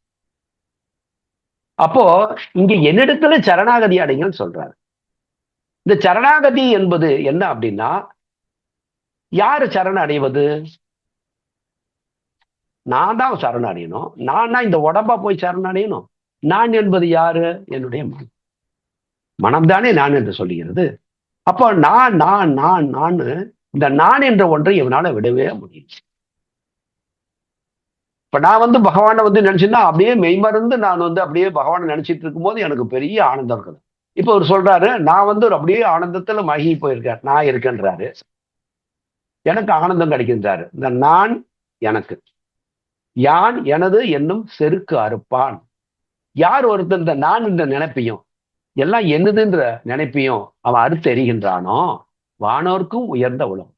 அப்போ இங்க என்னிடத்துல சரணாகதி அடைங்கன்னு சொல்றாரு. இந்த சரணாகதி என்பது என்ன அப்படின்னா, யாரு சரண அடைவது? நான் தான் சரண அடையணும். நான் தான் இந்த உடம்பா போய் சரண அடையணும். நான் என்பது யாரு? என்னுடைய மனம். மனம்தானே நான் என்று சொல்லுகிறது. அப்போ நான் நான் நான் நான் இந்த நான் என்ற ஒன்றை இவனால விடவே முடியும். இப்ப நான் வந்து பகவானை வந்து நினைச்சுன்னா அப்படியே மெய்மறந்து நான் வந்து அப்படியே பகவானை நினைச்சிட்டு இருக்கும் போது எனக்கு பெரிய ஆனந்தம் இருக்குது. இப்ப அவர் சொல்றாரு, நான் வந்து ஒரு அப்படியே ஆனந்தத்துல மகி போயிருக்கார், நான் இருக்கேன்றாரு, எனக்கு ஆனந்தம் கிடைக்கின்றாரு. இந்த நான் எனக்கு, யான் எனது என்னும் செருக்கு அறுப்பான். யார் ஒருத்தர் இந்த நான் என்ற நினைப்பையும் எல்லாம் என்னதுன்ற நினைப்பையும் அவன் அறுத்து எறிகின்றானோ, வானோர்க்கும் உயர்ந்த உலகம்,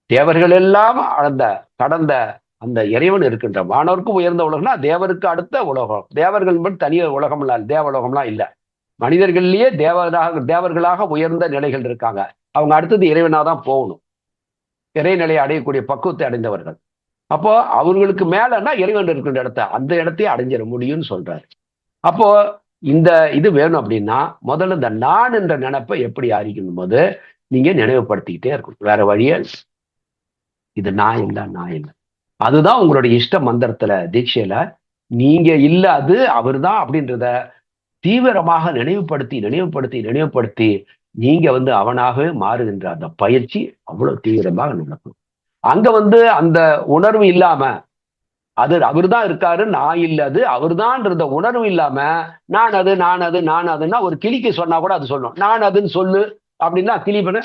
தேவர்கள் எல்லாம் கடந்த அந்த இறைவன் இருக்கின்ற வானோர்க்கும் உயர்ந்த உலகம்னா தேவருக்கு அடுத்த உலகம். தேவர்கள் மட்டும் தனியார் உலகம் இல்ல, தேவலோகம்லாம் இல்ல. மனிதர்கள்லயே தேவர்களாக உயர்ந்த நிலைகள் இருக்காங்க. அவங்க அடுத்தது இறைவனாதான் போகணும், இறைநிலையை அடையக்கூடிய பக்குவத்தை அடைந்தவர்கள். அப்போ அவர்களுக்கு மேலன்னா இறைவன் இருக்கின்ற அந்த இடத்தையே அடைஞ்சிட முடியும்னு சொல்றாரு. அப்போ இந்த இது வேணும் அப்படின்னா முதல்ல இந்த நான் என்ற நினைப்பை எப்படி அறிக்கணும் போது நீங்க நினைவுபடுத்திக்கிட்டே இருக்கணும். வேற வழியே இது நான் இல்லை, நான் இல்லை. அதுதான் உங்களுடைய இஷ்ட மந்திரத்துல, தீட்சையில நீங்க இல்ல, அது அவர் தான் அப்படின்றத தீவிரமாக நினைவுபடுத்தி நினைவுபடுத்தி நினைவுபடுத்தி நீங்க வந்து அவனாகவே மாறுகின்ற அந்த பயிற்சி அவ்வளவு தீவிரமாக நடக்கும். அங்க வந்து அந்த உணர்வு இல்லாம அது அவர் தான் இருக்காரு, நான் இல்ல, அது அவர் தான்ன்றத உணர்வு இல்லாம நான் அது நான் அது நான் அதுன்னா ஒரு கிளிக்கு சொன்னா கூட அது சொல்லும். நான் அதுன்னு சொல்லு அப்படின்னா கிளி பண்ண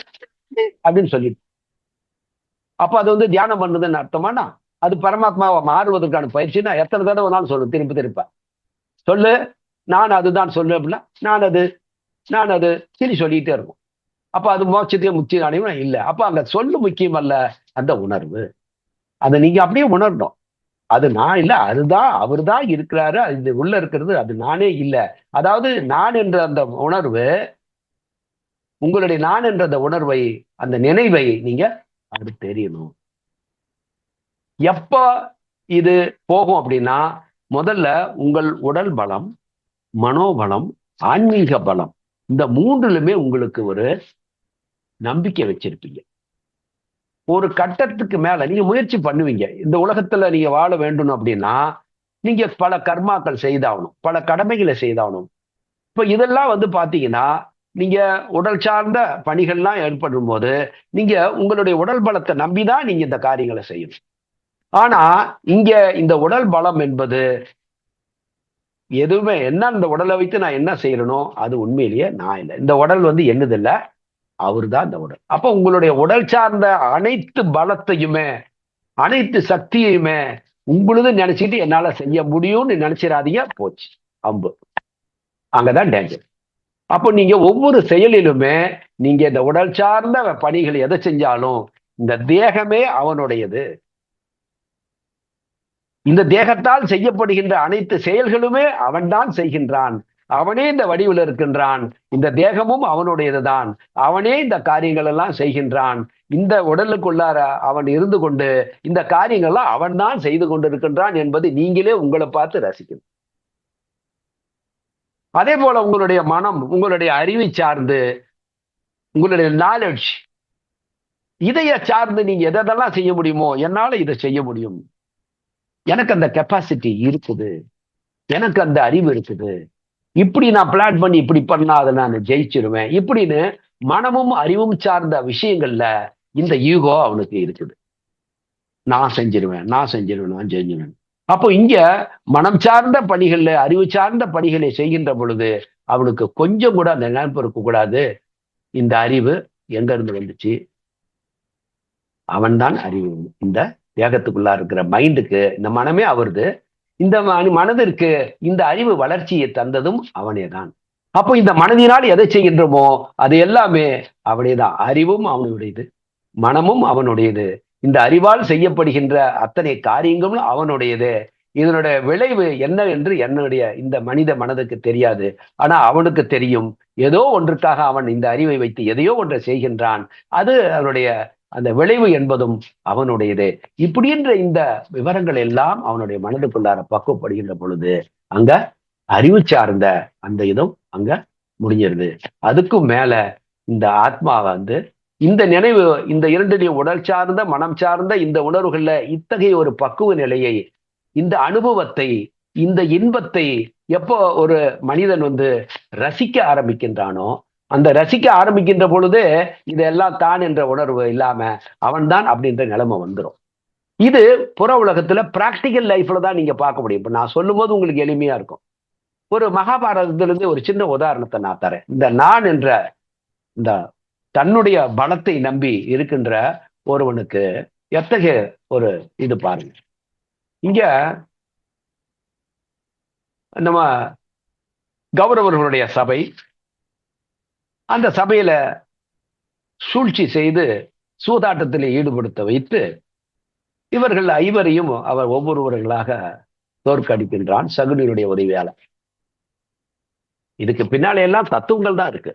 அப்படின்னு சொல்லிட்டு. அப்ப அது வந்து தியானம் பண்ணுதுன்னு அர்த்தமானா? அது பரமாத்மாவா மாறுவதற்கான பயிற்சின்னா எத்தனை தடவை வேணாலும் சொல்லும் திருப்பி திருப்ப. சொல்லு, நான் அதுதான் சொல்லு அப்படின்னா, நான் அது நான் அது கிளி சொல்லிட்டே இருக்கும். அப்ப அது மோட்சத்தையும் முக்தி அடையும் இல்ல. அப்ப அங்க சொல்லு முக்கியம் அல்ல, அந்த உணர்வு. அத நீங்க அப்படியே உணரணும். அது நான் இல்ல, அதுதான் அவர் தான் இருக்கிறாரு. அது உள்ள இருக்கிறது அது நானே இல்ல. அதாவது நான் என்ற அந்த உணர்வு, உங்களுடைய நான் என்ற அந்த உணர்வை, அந்த நினைவை நீங்க அது தெரியணும். எப்ப இது போகும் அப்படின்னா, முதல்ல உங்கள் உடல் பலம், மனோபலம், ஆன்மீக பலம் இந்த 3லுமே உங்களுக்கு ஒரு நம்பிக்கை வச்சிருப்பீங்க. ஒரு கட்டத்துக்கு மேல நீங்க முயற்சி பண்ணுவீங்க. இந்த உலகத்துல நீங்க வாழ வேண்டும் அப்படின்னா, நீங்க பல கர்மாக்கள் செய்தாகணும். பல கடமைகளை செய்தாகணும். இப்ப இதெல்லாம் வந்து பாத்தீங்கன்னா, நீங்க உடல் சார்ந்த பணிகள்லாம் ஏற்படும்போது, நீங்க உங்களுடைய உடல் பலத்தை நம்பிதான் நீங்க இந்த காரியங்களை செய்யணும். ஆனா, இங்க இந்த உடல் பலம் என்பது எதுவுமே என்ன இந்த உடலை வைத்து நான் என்ன செய்யறனோ, அது உண்மையிலேயே நான் இல்ல. இந்த உடல் வந்து என்னது இல்ல, அவர்தான் இந்த உடல். அப்ப உங்களுடைய உடல் சார்ந்த அனைத்து பலத்தையுமே, அனைத்து சக்தியையுமே உங்களுது நினைச்சிட்டு என்னால செய்ய முடியும்னு நினைச்சிடாதீங்க, போச்சு. அம்பு. அங்கதான் டேஞ்சர். அப்போ நீங்க ஒவ்வொரு செயலிலுமே நீங்க இந்த உடல் சார்ந்த பணிகள் எதை செஞ்சாலும் இந்த தேகமே அவனுடையது. இந்த தேகத்தால் செய்யப்படுகின்ற அனைத்து செயல்களுமே அவன்தான் செய்கின்றான். அவனே இந்த வடிவில் இருக்கின்றான். இந்த தேகமும் அவனுடையதுதான். அவனே இந்த காரியங்கள் எல்லாம் செய்கின்றான். இந்த உடலுக்குள்ளார அவன் இருந்து கொண்டு இந்த காரியங்கள்லாம் அவன் தான் செய்து கொண்டிருக்கின்றான் என்பது நீங்களே உங்களை பார்த்து ரசிக்கணும். அதே போல உங்களுடைய மனம், உங்களுடைய அறிவை சார்ந்து, உங்களுடைய நாலேஜ், இதைய சார்ந்து நீங்க எதெல்லாம் செய்ய முடியுமோ, என்னால இதை செய்ய முடியும், எனக்கு அந்த கெப்பாசிட்டி இருக்குது, எனக்கு அந்த அறிவு இருக்குது, இப்படி நான் பிளான் பண்ணி இப்படி பண்ணா அதை நான் ஜெயிச்சிருவேன் இப்படின்னு மனமும் அறிவும் சார்ந்த விஷயங்கள்ல இந்த ஈகோ அவனுக்கு இருக்குது. நான் செஞ்சிருவேன் நான் செஞ்சிருவேன் நான் செஞ்சிருவேன். அப்போ இங்க மனம் சார்ந்த பணிகள்ல, அறிவு சார்ந்த பணிகளை செய்கின்ற பொழுது அவனுக்கு கொஞ்சம் கூட அந்த நினைப்பு இருக்க கூடாது. இந்த அறிவு எங்க இருந்து வந்துச்சு, அவன்தான் அறிவு. இந்த தேகத்துக்குள்ளா இருக்கிற மைண்டுக்கு இந்த மனமே அவருது. இந்த மனதிற்கு இந்த அறிவு வளர்ச்சியை தந்ததும் அவனே தான். அப்போ இந்த மனதினால் எதை செய்கின்றோமோ அது எல்லாமே அவனேதான். அறிவும் அவனுடையது, மனமும் அவனுடையது. இந்த அறிவால் செய்யப்படுகின்ற அத்தனை காரியங்களும் அவனுடையது. இதனுடைய விளைவு என்ன என்று என்னுடைய இந்த மனித மனதுக்கு தெரியாது. ஆனா அவனுக்கு தெரியும். ஏதோ ஒன்றுக்காக அவன் இந்த அறிவை வைத்து எதையோ ஒன்றை செய்கின்றான். அது அவனுடைய அந்த விளைவு என்பதும் அவனுடையது. இப்படின்ற இந்த விவரங்கள் எல்லாம் அவனுடைய மனதுக்குள்ளார பக்குவப்படுகின்ற பொழுது அங்க அறிவு சார்ந்த அந்த இதும் அங்க முடிஞ்சிருது. அதுக்கும் மேல இந்த ஆத்மா வந்து இந்த நினைவு, இந்த இரண்டிலையும் உடல் சார்ந்த மனம் சார்ந்த இந்த உணர்வுகள்ல இத்தகைய ஒரு பக்குவ நிலையை, இந்த அனுபவத்தை, இந்த இன்பத்தை எப்போ ஒரு மனிதன் வந்து ரசிக்க ஆரம்பிக்கின்றானோ, அந்த ரசிக்க ஆரம்பிக்கின்ற பொழுது இதெல்லாம் தான் என்ற உணர்வு இல்லாம அவன்தான் அப்படின்ற நிலைமை வந்துடும். இது புற உலகத்துல பிராக்டிக்கல் லைஃப்ல தான் நீங்க பார்க்க முடியும். இப்ப நான் சொல்லும் போது உங்களுக்கு எளிமையா இருக்கும். ஒரு மகாபாரதத்திலிருந்து ஒரு சின்ன உதாரணத்தை நான் தரேன். இந்த நான் என்ற இந்த தன்னுடைய பலத்தை நம்பி இருக்கின்ற ஒருவனுக்கு எத்தகைய ஒரு இது பாருங்க. இங்க நம்ம கௌரவர்களுடைய சபை, அந்த சபையில சூழ்ச்சி செய்து சூதாட்டத்தில் ஈடுபடுத்த வைத்து இவர்கள் ஐவரையும் அவர் ஒவ்வொருவர்களாக தோற்கடிக்கின்றான் சகுனியுடைய உதவியால. இதுக்கு பின்னாலே எல்லாம் தத்துவங்கள் தான் இருக்கு.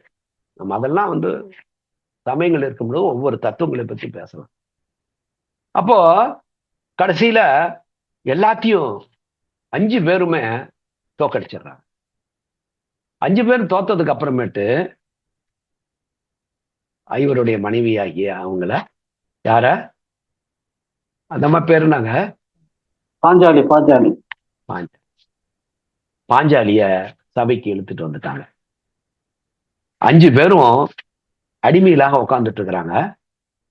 நம்ம அதெல்லாம் வந்து சமயங்கள் இருக்கும்போது ஒவ்வொரு தத்துவங்களை பற்றி பேசலாம். அப்போ கடைசியில எல்லாத்தையும் 5 பேருமே தோக்கடிச்சிடுறாங்க. 5 பேர் தோத்ததுக்கு அப்புறமேட்டு ஐவருடைய மனைவியாகிய அவங்கள யார நம்ம பேருனாங்க பாஞ்சாலி பாஞ்சாலி பாஞ்சாலிய சபைக்கு இழுத்துட்டு வந்துட்டாங்க. 5 பேரும் அடிமையிலாக உட்கார்ந்துட்டு இருக்கிறாங்க.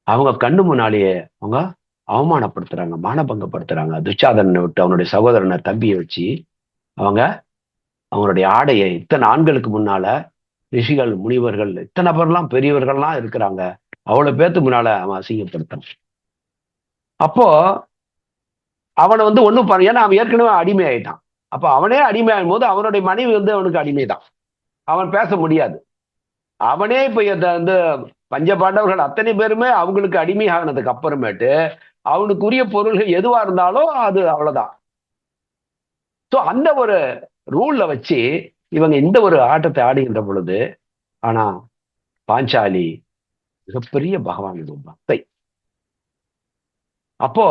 அவங்க கண்ணு முன்னாலேயே அவங்க அவமானப்படுத்துறாங்க, மானபங்கப்படுத்துறாங்க. துச்சாதனனை விட்டு அவனுடைய சகோதரனை தம்பியை வச்சு அவங்க அவங்களுடைய ஆடையை இத்தனை ஆண்களுக்கு முன்னால ரிஷிகள், முனிவர்கள், இத்தனை பேர்லாம் பெரியவர்கள்லாம் இருக்கிறாங்க, அவ்வளவு பேத்துக்கு முன்னால அவன் அசிங்கப்படுத்தான். அப்போ அவனை ஒண்ணும் ஏன்னா அவன் ஏற்கனவே அடிமை ஆயிட்டான். அப்ப அவனே அடிமையாகும் போது அவனுடைய மனைவி அவனுக்கு அடிமைதான். அவன் பேச முடியாது. அவனே இப்ப பஞ்ச பாண்டவர்கள் அத்தனை பேருமே அவங்களுக்கு அடிமையானதுக்கு அப்புறமேட்டு அவனுக்கு உரிய பொருள்கள் எதுவா இருந்தாலும் அது அவ்வளவுதான். அந்த ஒரு ரூல்ல வச்சு இவங்க இந்த ஒரு ஆட்டத்தை ஆடுகின்ற பொழுது, ஆனா பாஞ்சாலி மிகப்பெரிய பகவானுடைய பக்தை. அப்போ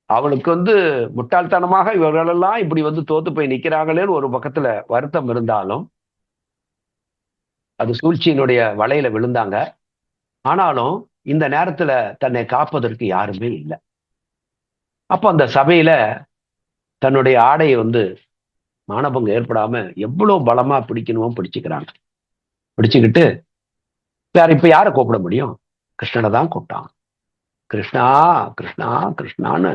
அவளுக்கு முட்டாள்தனமாக இவர்களெல்லாம் இப்படி தோத்து போய் நிக்கிறாங்களேன்னு ஒரு பக்கத்துல வருத்தம் இருந்தாலும், அது சூழ்ச்சியினுடைய வலையில விழுந்தாங்க. ஆனாலும் இந்த நேரத்துல தன்னை காப்பதற்கு யாருமே இல்லை. அப்ப அந்த சபையில தன்னுடைய ஆடையை மானபங்கம் ஏற்படாம எவ்வளவு பலமா பிடிக்கணுமோ பிடிச்சுக்கிறாங்க. பிடிச்சுக்கிட்டு இப்ப யாரை கூப்பிட முடியும்? கிருஷ்ணனை தான் கூப்பிட்டாங்க. கிருஷ்ணா கிருஷ்ணா கிருஷ்ணான்னு.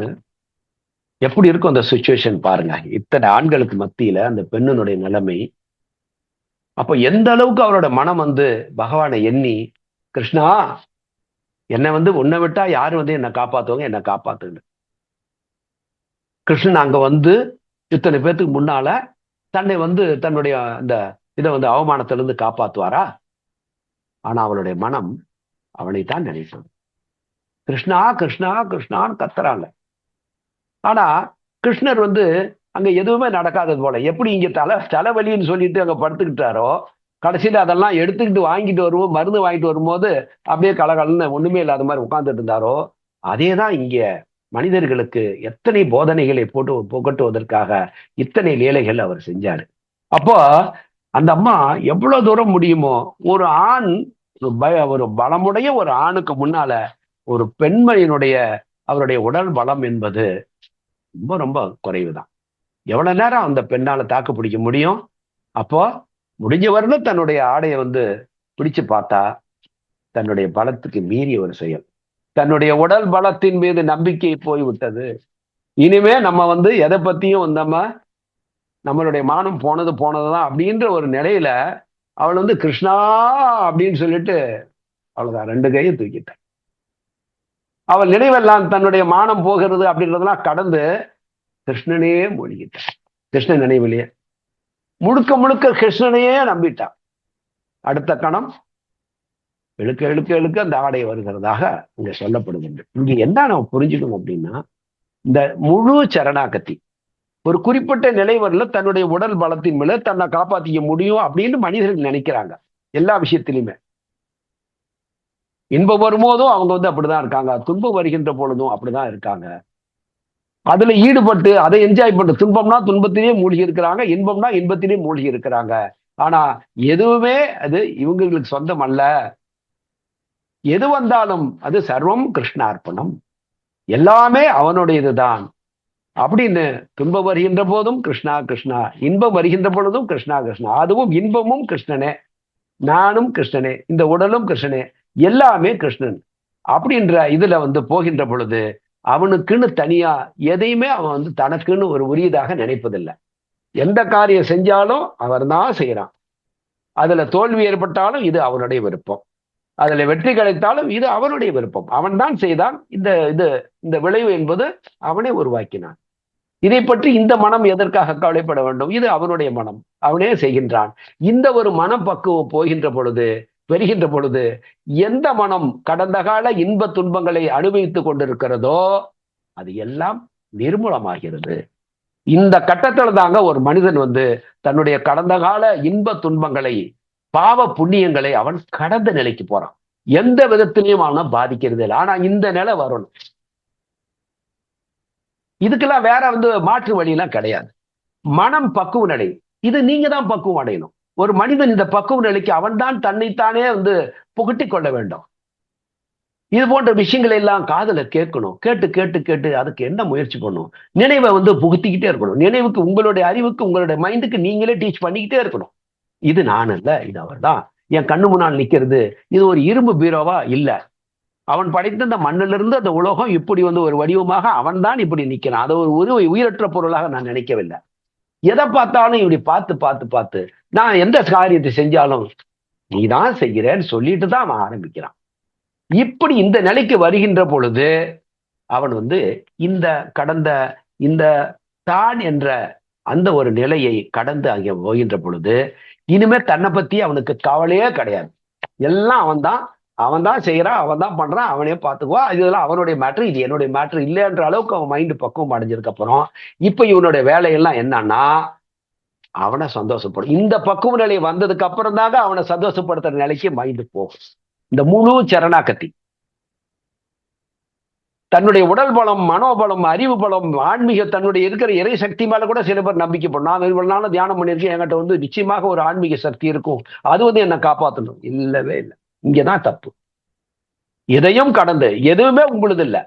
எப்படி இருக்கும் அந்த சுச்சுவேஷன் பாருங்க. இத்தனை ஆண்களுக்கு மத்தியில அந்த பெண்ணினுடைய நிலைமை. அப்ப எந்த அளவுக்கு அவரோட மனம் பகவானை எண்ணி, கிருஷ்ணா என்னை உன்னை விட்டா யாரு என்னை காப்பாத்துவாங்க, என்னை காப்பாத்துங்க. கிருஷ்ணன் அங்க இத்தனை பேத்துக்கு முன்னால தன்னை தன்னுடைய அந்த இதை அவமானத்திலிருந்து காப்பாத்துவாரா? ஆனா அவளுடைய மனம் அவனைத்தான் நினைத்தது. கிருஷ்ணா கிருஷ்ணா கிருஷ்ணான்னு கத்துறாங்க. ஆனா கிருஷ்ணர் அங்க எதுவுமே நடக்காதது போல, எப்படி இங்க தலைவலின்னு சொல்லிட்டு அங்க படுத்துக்கிட்டாரோ, கடைசியில அதெல்லாம் எடுத்துக்கிட்டு வாங்கிட்டு வருவோம், மருந்து வாங்கிட்டு வரும்போது அப்படியே கலகலன்னு ஒண்ணுமே இல்லாத மாதிரி உட்கார்ந்துட்டு இருந்தாரோ, அதேதான் இங்க மனிதர்களுக்கு எத்தனை போதனைகளை போட்டு புகட்டுவதற்காக இத்தனை லீலைகள் அவர் செஞ்சாரு. அப்போ அந்த அம்மா எவ்வளவு தூரம் முடியுமோ, ஒரு ஆண் ஒரு பலமுடைய ஒரு ஆணுக்கு முன்னால ஒரு பெண்மையினுடைய அவருடைய உடல் பலம் என்பது ரொம்ப ரொம்ப குறைவுதான். எவ்வளவு நேரம் அந்த பெண்ணால தாக்கு பிடிக்க முடியும்? அப்போ முடிஞ்ச வரணும் தன்னுடைய ஆடையை பிடிச்சு பார்த்தா தன்னுடைய பலத்துக்கு மீறிய ஒரு செயல். தன்னுடைய உடல் பலத்தின் மீது நம்பிக்கை போய்விட்டது. இனிமே நம்ம எதை பத்தியும் நம்மளுடைய மானம் போனதுதான் அப்படின்ற ஒரு நிலையில அவள் கிருஷ்ணா அப்படின்னு சொல்லிட்டு அவ்வளவுதான், ரெண்டு கையும் தூக்கிட்டான். அவள் நினைவெல்லாம் தன்னுடைய மானம் போகிறது அப்படின்றதெல்லாம் கடந்து கிருஷ்ணனே மூழ்கிட்டான். கிருஷ்ணன் நினைவிலேயே முழுக்க முழுக்க கிருஷ்ணனையே நம்பிட்டான். அடுத்த கணம் இழுக்க இழுக்க இழுக்க அந்த ஆடை வருகிறதாக இங்க சொல்லப்படுகின்ற. இங்க என்ன நம்ம புரிஞ்சுக்கணும் அப்படின்னா, இந்த முழு சரணாகதி ஒரு குறிப்பிட்ட நிலை வரல தன்னுடைய உடல் பலத்தின் மேல தன்னை காப்பாத்திக்க முடியும் அப்படின்னு மனிதர்கள் நினைக்கிறாங்க. எல்லா விஷயத்திலுமே இன்பம் வரும்போதும் அவங்க அப்படிதான் இருக்காங்க, துன்பம் வருகின்ற பொழுதும் அப்படிதான் இருக்காங்க. அதுல ஈடுபட்டு அதை என்ஜாய் பண்ண, துன்பம்னா துன்பத்திலேயே மூழ்கி இருக்கிறாங்க, இன்பம்னா இன்பத்திலேயே மூழ்கி இருக்கிறாங்க. ஆனா எதுவுமே அது இவங்களுக்கு சொந்தம் அல்ல. எது வந்தாலும் அது சர்வம் கிருஷ்ணார்ப்பணம், எல்லாமே அவனுடையதுதான் அப்படின்னு. துன்பம் வருகின்ற போதும் கிருஷ்ணா கிருஷ்ணா, இன்பம் வருகின்ற பொழுதும் கிருஷ்ணா கிருஷ்ணா. அதுவும் இன்பமும் கிருஷ்ணனே, நானும் கிருஷ்ணனே, இந்த உடலும் கிருஷ்ணனே, எல்லாமே கிருஷ்ணன் அப்படின்ற இதுல போகின்ற பொழுது அவனுக்குன்னு தனியா எதையுமே அவன் தனக்குன்னு ஒரு உரியதாக நினைப்பதில்லை. எந்த காரியம் செஞ்சாலும் அவர் தான் செய்யறான். அதுல தோல்வி ஏற்பட்டாலும் இது அவனுடைய விருப்பம், அதுல வெற்றி கிடைத்தாலும் இது அவனுடைய விருப்பம். அவன் தான் செய்தான். இந்த விளைவு என்பது அவனே உருவாக்கினான். இதை பற்றி இந்த மனம் எதற்காக கவலைப்பட வேண்டும்? இது அவனுடைய மனம், அவனே செய்கின்றான். இந்த ஒரு மனப்பக்குவம் போகின்ற பொழுது, பெறுகின்ற பொழுது, எந்த மனம் கடந்த கால இன்ப துன்பங்களை அனுபவித்துக் கொண்டிருக்கிறதோ அது எல்லாம் நிர்மூலமாகிறது. இந்த கட்டத்துல தாங்க ஒரு மனிதன் தன்னுடைய கடந்த கால இன்ப துன்பங்களை, பாவ புண்ணியங்களை அவன் கடந்த நிலைக்கு போறான். எந்த விதத்திலையும் அவனை பாதிக்கிறது இல்லை. ஆனா இந்த நிலை வரணும். இதுக்கெல்லாம் வேற மாற்று வழியெல்லாம் கிடையாது. மனம் பக்குவ நிலை, இது நீங்க தான் பக்குவம் அடையணும். ஒரு மனிதன் இந்த பக்குவ நிலைக்கு அவன் தான் தன்னைத்தானே புகட்டி கொள்ள வேண்டும். இது போன்ற விஷயங்களை எல்லாம் காதுல கேட்கணும். கேட்டு கேட்டு கேட்டு அதுக்கு என்ன முயற்சி பண்ணணும்? நினைவை புகுத்திக்கிட்டே இருக்கணும். நினைவுக்கு, உங்களுடைய அறிவுக்கு, உங்களுடைய மைண்டுக்கு நீங்களே டீச் பண்ணிக்கிட்டே இருக்கணும். இது நான் அல்ல, இது அவர் தான். என் கண்ணு முன்னால் நிக்கிறது இது ஒரு இரும்பு பீரோவா இல்ல, அவன் படைத்த இந்த மண்ணிலிருந்து அந்த உலகம் இப்படி வந்து ஒரு வடிவமாக அவன் தான் இப்படி நிற்கிறான். அதை ஒரு உயிரற்ற பொருளாக நான் நினைக்கவில்லை. எதை பார்த்தாலும் இப்படி பார்த்து பார்த்து பார்த்து நான் எந்த காரியத்தை செஞ்சாலும் நீதான் செய்கிறேன்னு சொல்லிட்டு தான் அவன் ஆரம்பிக்கிறான். இப்படி இந்த நிலைக்கு வருகின்ற பொழுது அவன் வந்து இந்த கடந்த இந்த தான் என்ற அந்த ஒரு நிலையை கடந்து அங்கே போகின்ற பொழுது இனிமே தன்னை பத்தி அவனுக்கு கவலையே கிடையாது. எல்லாம் அவன் தான் செய்யறான், அவன் தான் பண்றான், அவனே பார்த்துக்குவான். இதெல்லாம் அவனுடைய மேட்ரு, இது என்னுடைய மேட்ரு இல்லைன்ற அளவுக்கு அவன் மைண்டு பக்குவம் அடைஞ்சதுக்கு அப்புறம் இப்ப இவனுடைய வேலையெல்லாம் என்னன்னா அவனை சந்தோஷப்படும். இந்த பக்குவ நிலை வந்ததுக்கு அப்புறம் தாங்க அவனை சந்தோஷப்படுத்துற நிலைக்கு மைண்டு போகும். இந்த முழு சரணாகதி தன்னுடைய உடல் பலம், மனோபலம், அறிவு பலம், ஆன்மீக தன்னுடைய இருக்கிற இறை சக்தி மேல கூட சில பேர் நம்பிக்கை பண்ணும். நான் இவ்வளவு நாளும் தியானம் பண்ணியிருக்கேன், என்கிட்ட வந்து நிச்சயமாக ஒரு ஆன்மீக சக்தி இருக்கும், அது வந்து என்னை காப்பாற்றணும். இல்லவே இல்லை. இங்கதான் தப்பு. எதையும் கடந்து எதுவுமே உங்களுது இல்லை.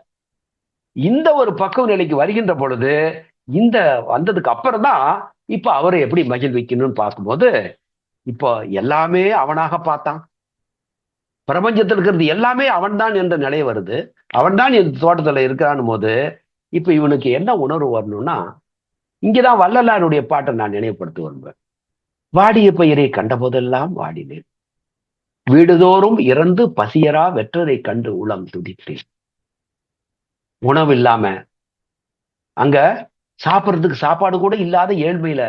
இந்த ஒரு பக்குவ நிலைக்கு வருகின்ற பொழுது இந்த வந்ததுக்கு அப்புறம் தான் இப்ப அவரை எப்படி மகிழ்விக்கணும்னு பார்க்கும்போது இப்போ எல்லாமே அவனாக பார்த்தான். பிரபஞ்சத்தில் இருக்கிறது எல்லாமே அவன் தான் என்ற நிலை வருது. அவன் தான் இந்த தோட்டத்துல இருக்கிறான் போது இப்ப இவனுக்கு என்ன உணர்வு வரணும்னா, இங்கதான் வள்ளலாருடைய பாட்டை நான் நினைவுபடுத்த விரும்புவேன். வாடிய பயிரை கண்ட போதெல்லாம் வாடினேன், வீடுதோறும் இறந்து பசியரா வெற்றரை கண்டு உளம் துடித்தேன். உணவு இல்லாம அங்க சாப்பிட்றதுக்கு சாப்பாடு கூட இல்லாத ஏழ்மையில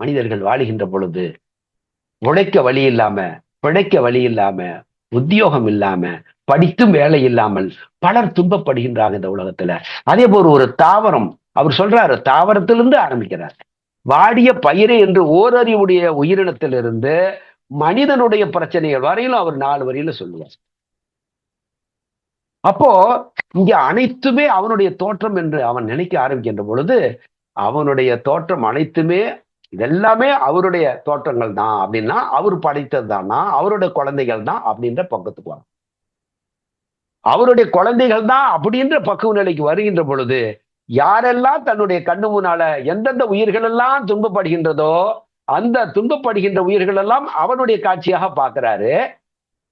மனிதர்கள் வாழுகின்ற பொழுது, உழைக்க வழி இல்லாம, பிழைக்க வழி இல்லாம, உத்தியோகம் இல்லாம, படித்தும் வேலை இல்லாமல் பலர் துன்பப்படுகின்றாங்க இந்த உலகத்துல. அதே போல ஒரு தாவரம், அவர் சொல்றாரு, தாவரத்திலிருந்து ஆரம்பிக்கிறார். வாடிய பயிரை என்று ஓரறிவுடைய உயிரினத்திலிருந்து மனிதனுடைய பிரச்சனைகள் வரையிலும் அவர் 4 வரியில சொல்லுவார். அப்போ இங்க அனைத்துமே அவனுடைய தோற்றம் என்று அவன் நினைக்க ஆரம்பிக்கின்ற பொழுது அவனுடைய தோற்றம் அனைத்துமே இதெல்லாமே அவருடைய தோற்றங்கள் தான் அப்படின்னா, அவர் படைத்தது தானா, அவருடைய குழந்தைகள் தான் அப்படின்ற பக்கத்துக்கு வரும். அவருடைய குழந்தைகள் தான் அப்படின்ற பக்குவ நிலைக்கு வருகின்ற பொழுது யாரெல்லாம் தன்னுடைய கண்ணு முன்னால எந்தெந்த உயிர்கள் எல்லாம் துன்பப்படுகின்றதோ அந்த துன்பப்படுகின்ற உயிர்கள் எல்லாம் அவனுடைய காட்சியாக பார்க்கிறாரு.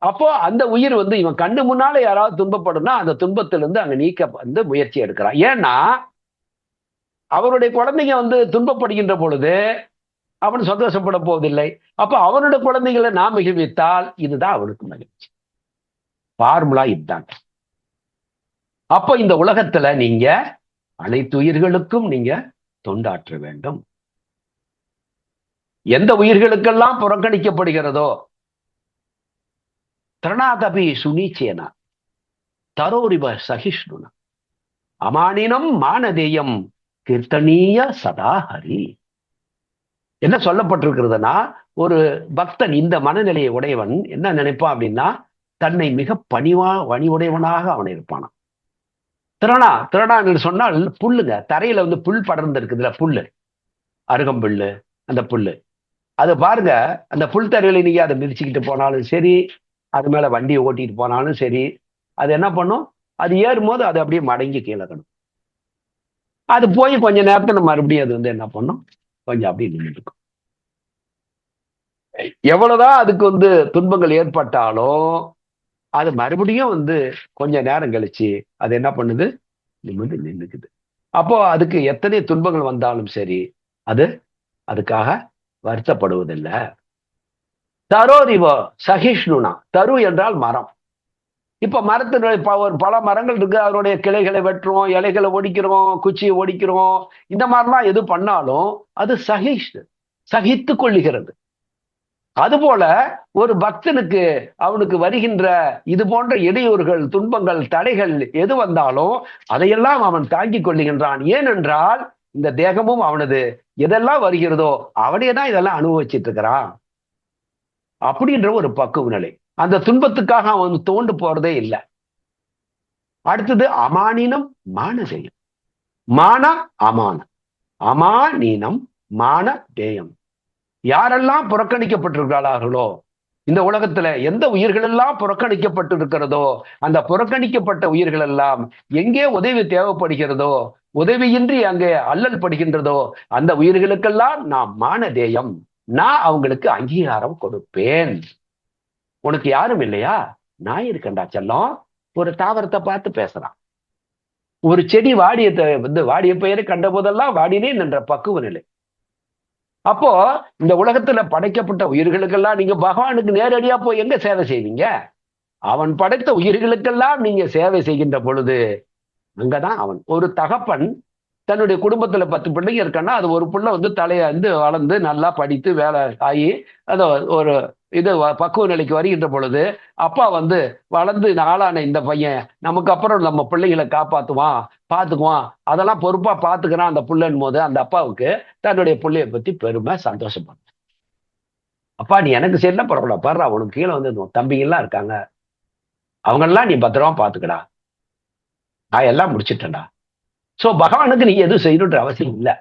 அப்போ அந்த உயிர் வந்து இவன் கண்ணு முன்னால யாராவது துன்பப்படும்னா அந்த துன்பத்திலிருந்து அங்க நீக்க வந்து முயற்சி எடுக்கிறான். ஏன்னா அவருடைய குழந்தைங்க வந்து துன்பப்படுகின்ற பொழுது அவன் சந்தோஷப்பட போவதில்லை. அப்ப அவனுடைய குழந்தைகளை நாம் மகிழ்வித்தால் இதுதான் அவனுக்கு மகிழ்ச்சி. ஃபார்முலா இதுதான். அப்போ இந்த உலகத்துல நீங்க அனைத்து உயிர்களுக்கும் நீங்க தொண்டாற்ற வேண்டும். எந்த உயிர்களுக்கெல்லாம் புறக்கணிக்கப்படுகிறதோ திரணாதபி சுனீச்சேனா தரோரிப சகிஷ்ணுனா அமானினம் மானதேயம் கீர்த்தனீய சதாஹரி. என்ன சொல்லப்பட்டிருக்கிறதுனா, ஒரு பக்தன் இந்த மனநிலையை உடையவன் என்ன நினைப்பான் அப்படின்னா, தன்னை மிக பணிவுடையவனாக அவன் இருப்பானா. திரணா என்று சொன்னால் புல்லுங்க, தரையில வந்து புல் படர்ந்து இருக்குதுல, புல்லு, அருகம்புல்லு, அந்த புல்லு, அது பாருங்க, அந்த புல் தரையில நீங்க அதை மிதிச்சுக்கிட்டு போனாலும் சரி, அது மேல வண்டியை ஓட்டிட்டு போனாலும் சரி, அது என்ன பண்ணும், அது ஏறும் போது அது அப்படியே மடங்கி கீழே கிடும். அது போய் கொஞ்ச நேரத்துல மறுபடியும் அது வந்து என்ன பண்ணும், கொஞ்சம் அப்படியே நின்றுட்டு இருக்கும். எவ்வளவுதான் அதுக்கு வந்து துன்பங்கள் ஏற்பட்டாலும் அது மறுபடியும் வந்து கொஞ்ச நேரம் கழிச்சு அது என்ன பண்ணுது, நிமிர்ந்து நின்றுக்குது. அப்போ அதுக்கு எத்தனை துன்பங்கள் வந்தாலும் சரி அது அதுக்காக வருத்தப்படுவதில்லை. தரோரிவோ சகிஷ்ணுனா, தரு என்றால் மரம். இப்ப மரத்தினுடைய பல மரங்கள் இருக்கு, அதனுடைய கிளைகளை வெட்டுறோம், இலைகளை ஒடிக்கிறோம், குச்சியை ஒடிக்கிறோம், இந்த மாதிரிலாம் எது பண்ணாலும் அது சகித்து கொள்ளுகிறது. அதுபோல ஒரு பக்தனுக்கு அவனுக்கு வருகின்ற இது போன்ற இடையூறுகள், துன்பங்கள், தடைகள் எது வந்தாலும் அதையெல்லாம் அவன் தாங்கிக் கொள்ளுகின்றான். ஏனென்றால் இந்த தேகமும் அவனது, எதெல்லாம் வருகிறதோ அவனே தான் இதெல்லாம் அனுபவிச்சுட்டு இருக்கிறான் அப்படின்ற ஒரு பக்குவ நிலை. அந்த துன்பத்துக்காக அவன் தோண்டு போறதே இல்லை. அடுத்தது அமானினம் மானதேயம். மான அமான, அமானீனம் மான தேயம். யாரெல்லாம் புறக்கணிக்கப்பட்டிருக்கிறார்களோ, இந்த உலகத்துல எந்த உயிர்கள் எல்லாம் புறக்கணிக்கப்பட்டு இருக்கிறதோ, அந்த புறக்கணிக்கப்பட்ட உயிர்கள் எல்லாம் எங்கே உதவி தேவைப்படுகிறதோ, உதவியின்றி அங்கே அல்லல் படுகின்றதோ, அந்த உயிர்களுக்கெல்லாம் நான் மானதேயம், நான் அவங்களுக்கு அங்கீகாரம் கொடுப்பேன். உனக்கு யாரும் இல்லையா, நான் இருக்கேன்டா செல்லம், ஒரு தாவரத்தை பார்த்து பேசுறான். ஒரு செடி வாடிய பெயரை கண்ட போதெல்லாம் வாடினேன் என்ற பக்குவ நிலை. அப்போ இந்த உலகத்துல படைக்கப்பட்ட உயிர்களுக்கெல்லாம் நீங்க பகவானுக்கு நேரடியா போய் எங்க சேவை செய்வீங்க? அவன் படைத்த உயிர்களுக்கெல்லாம் நீங்க சேவை செய்கின்ற பொழுது அங்கதான் அவன் ஒரு தகப்பன் தன்னுடைய குடும்பத்துல 10 பிள்ளைங்க இருக்கான்னா அது ஒரு புள்ள தலைய வளர்ந்து நல்லா படித்து வேலை ஆகி அந்த ஒரு பக்குவ நிலைக்கு வருகின்ற பொழுது அப்பா வளர்ந்து ஆளான இந்த பையன் நமக்கு அப்புறம் நம்ம பிள்ளைகளை காப்பாத்துவான், பாத்துக்குவான், அதெல்லாம் பொறுப்பா பாத்துக்கிறான் அந்த புள்ளன் போது அந்த அப்பாவுக்கு தன்னுடைய பிள்ளைய பத்தி பெருமை சந்தோஷப்படும். அப்பா நீ எனக்கு சரியில்லை பரவாயில்ல, பாரு அவனுக்கு கீழே தம்பிங்க எல்லாம் இருக்காங்க, அவங்கெல்லாம் நீ பத்திரமா பாத்துக்கடா, நான் எல்லாம் முடிச்சிட்டேன்டா. சோ பகவானுக்கு நீங்க எதுவும் செய்யணுன்ற அவசியம் இல்லை.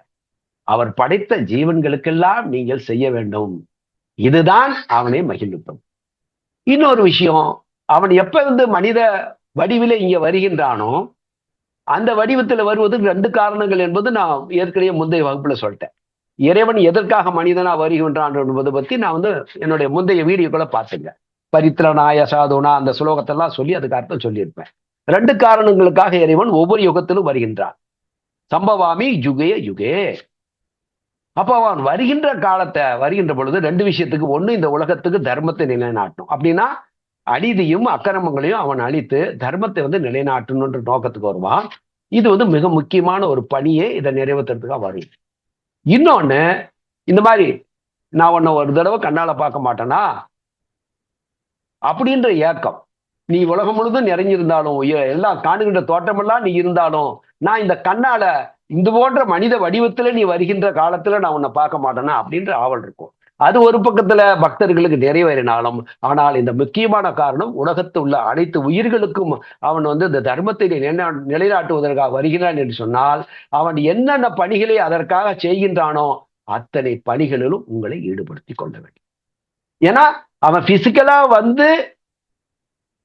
அவர் படைத்த ஜீவன்களுக்கெல்லாம் நீங்கள் செய்ய வேண்டும். இதுதான் அவனை மகிழ்விப்பது. இன்னொரு விஷயம், அவன் எப்ப மனித வடிவிலே இங்க வருகின்றானோ அந்த வடிவத்தில் வருவதற்கு 2 காரணங்கள் என்பது நான் ஏற்கனவே முந்தைய வகுப்புல சொல்லிட்டேன். இறைவன் எதற்காக மனிதனா வருகின்றான் என்பதை பத்தி நான் என்னுடைய முந்தைய வீடியோக்களை பார்த்துங்க. பரித்ரநாய சாதுனா அந்த சுலோகத்தெல்லாம் சொல்லி அதுக்கு அர்த்தம் சொல்லியிருப்பேன். 2 காரணங்களுக்காக இறைவன் ஒவ்வொரு யுகத்திலும் வருகின்றான். சம்பவாமி யுகே யுகே. அப்ப அவன் வருகின்ற பொழுது 2 விஷயத்துக்கு. ஒண்ணு, இந்த உலகத்துக்கு தர்மத்தை நிலைநாட்டணும். அப்படின்னா அநீதியும் அக்கிரமங்களையும் அவன் அழித்து தர்மத்தை நிலைநாட்டணும்ன்ற நோக்கத்துக்கு வருவான். இது மிக முக்கியமான ஒரு பணியே. இதை நிறைவேற்றுறதுக்காக வரும். இன்னொன்னு, இந்த மாதிரி நான் உன்னை ஒரு தடவை கண்ணால பார்க்க மாட்டேனா அப்படின்ற ஏக்கம். நீ உலகம் முழுதும் நிறைஞ்சிருந்தாலும் எல்லாம் காணுகின்ற தோட்டமெல்லாம் நீ இருந்தாலும் நான் இந்த கண்ணால இந்த போன்ற மனித வடிவத்துல நீ வருகின்ற காலத்துல நான் உன்னை பார்க்க மாட்டேனா அப்படின்ற ஆவல் இருக்கும். அது ஒரு பக்கத்துல பக்தர்களுக்கு நிறைவேறினாலும், ஆனால் இந்த முக்கியமான காரணம் உலகத்தில் உள்ள அனைத்து உயிர்களுக்கும் அவன் இந்த தர்மத்தை நிலைநாட்டுவதற்காக வருகிறான் என்று சொன்னால் அவன் என்னென்ன பணிகளை அதற்காக செய்கின்றானோ அத்தனை பணிகளிலும் உங்களை ஈடுபடுத்திக் கொள்ள வேண்டும். ஏன்னா அவன்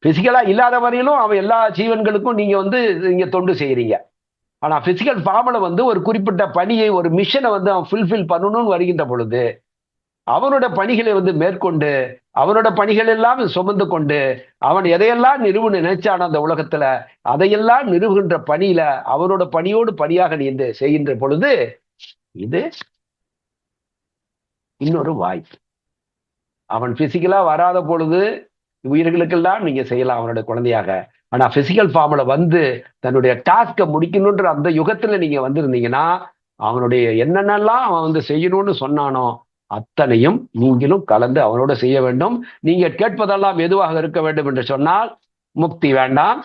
பிசிக்கலா இல்லாத வரையிலும் அவன் எல்லா ஜீவன்களுக்கும் நீங்க தொண்டு செய்யறீங்க. ஆனா பிசிக்கல் ஃபார்ம்ல ஒரு குறிப்பிட்ட பணியை, ஒரு மிஷனை அவன் ஃபுல்ஃபில் பண்ணணும்னு வருகின்ற பொழுது அவனோட பணிகளை மேற்கொண்டு அவனோட பணிகள் எல்லாம் சுமந்து கொண்டு அவன் எதையெல்லாம் நினைச்சானோ அந்த உலகத்துல அதையெல்லாம் நிறுவுகின்ற பணியில அவனோட பணியோடு பணியாக நீ செய்கின்ற பொழுது இது இன்னொரு வாய்ப்பு. அவன் பிசிக்கலா வராத பொழுது உயிர்களுக்கெல்லாம் நீங்க செய்யலாம் அவனோட குழந்தையாக. ஆனா பிசிக்கல் ஃபார்ம்ல தன்னுடைய டாஸ்கை முடிக்கணும்ன்ற அந்த யுகத்துல நீங்க வந்திருந்தீங்கன்னா அவனுடைய என்னென்னலாம் அவன் செய்யணும்னு சொன்னானோ அத்தனையும் நீங்களும் கலந்து அவனோட செய்ய வேண்டும். நீங்க கேட்பதெல்லாம் எதுவாக இருக்க வேண்டும் என்று சொன்னால், முக்தி வேண்டாம்,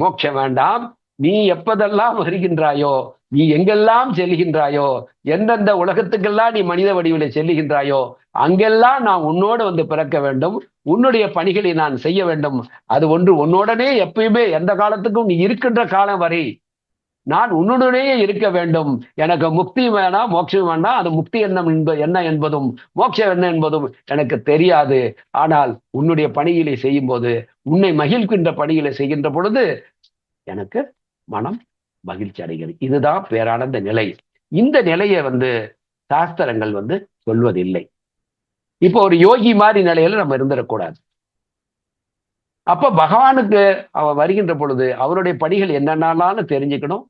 மோட்சம் வேண்டாம், நீ எப்பதெல்லாம் வருகின்றாயோ, நீ எங்கெல்லாம் செல்கின்றாயோ, எந்தெந்த உலகத்துக்கெல்லாம் நீ மனித வடிவிலே செல்லுகின்றாயோ அங்கெல்லாம் நான் உன்னோடு பிறக்க வேண்டும், உன்னுடைய பணிகளை நான் செய்ய வேண்டும். அது உன்னோடனே எப்பயுமே எந்த காலத்துக்கும் நீ இருக்கின்ற காலம் வரை நான் உன்னுடனேயே இருக்க வேண்டும். எனக்கு முக்தி வேணாம், மோட்சம் வேண்டாம். அது முக்தி என்ன என்பதும் மோட்சம் என்ன என்பதும் எனக்கு தெரியாது. ஆனால் உன்னுடைய பணிகளை செய்யும் போது, உன்னை மகிழ்கின்ற பணிகளை செய்கின்ற பொழுது எனக்கு மனம் மகிழ்ச்சி அடைகிறது. இதுதான் பேரானந்த நிலை. இந்த நிலையை சாஸ்திரங்கள் சொல்வதில்லை. இப்போ ஒரு யோகி மாதிரி நிலையில நம்ம இருந்துடக்கூடாது. அப்ப பகவானுக்கு அவன் வருகின்ற பொழுது அவருடைய பணிகள் என்னென்னாலும் தெரிஞ்சுக்கணும்.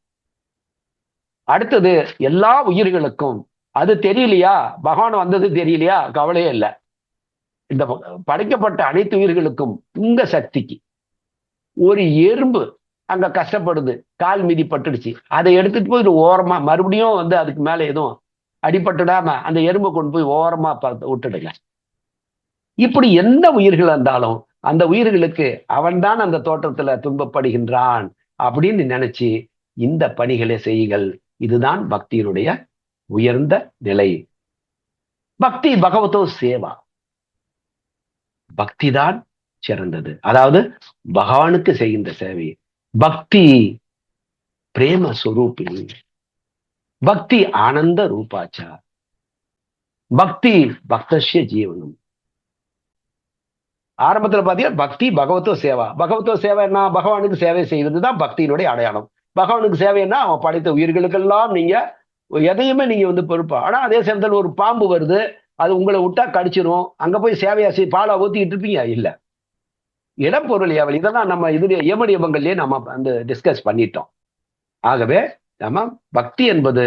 அடுத்தது, எல்லா உயிர்களுக்கும் அது தெரியலையா, பகவான் வந்தது தெரியலையா, கவலையே இல்லை. இந்த படைக்கப்பட்ட அனைத்து உயிர்களுக்கும் உங்க சக்திக்கு ஒரு எறும்பு அங்க கஷ்டப்படுது, கால் மீதி பட்டுடுச்சு, அதை எடுத்துட்டு போய் ஓரமா மறுபடியும் அதுக்கு மேல எதுவும் அடிபட்டுடாம அந்த எறும்பை கொண்டு போய் ஓரமா விட்டுடுங்க. இப்படி எந்த உயிர்கள் இருந்தாலும் அந்த உயிர்களுக்கு அவன்தான் அந்த தோற்றத்துல துன்பப்படுகின்றான் அப்படின்னு நினைச்சு இந்த பணிகளை செய்யுங்கள். இதுதான் பக்தியினுடைய உயர்ந்த நிலை. பக்தி பகவதோ சேவா. பக்தி தான் சிறந்தது. அதாவது பகவானுக்கு செய்கின்ற சேவை. பக்தி பிரேம சுரூபிணி, பக்தி ஆனந்த ரூபாச்சா, பக்தி பக்தஸ்ய ஜீவனம். ஆரம்பத்துல பாத்தீங்கன்னா பக்தி பகவதோ சேவா. பகவதோ சேவை என்ன? பகவானுக்கு சேவை செய்வதுதான் பக்தியினுடைய அடையாளம். பகவானுக்கு சேவைன்னா அவன் படைத்த உயிர்களுக்கெல்லாம் நீங்க எதையுமே நீங்க பொறுப்பா. ஆனா அதே சமயத்தில் ஒரு பாம்பு வருது, அது உங்களை விட்டா கடிச்சிரும், அங்க போய் சேவையா பாலா ஊத்திக்கிட்டு இருப்பீங்க? இல்ல. இடப்பொருள் ஏவல் இதெல்லாம் நம்ம யமனியமங்கள்லயே நம்ம வந்து டிஸ்கஸ் பண்ணிட்டோம். ஆகவே நம்ம பக்தி என்பது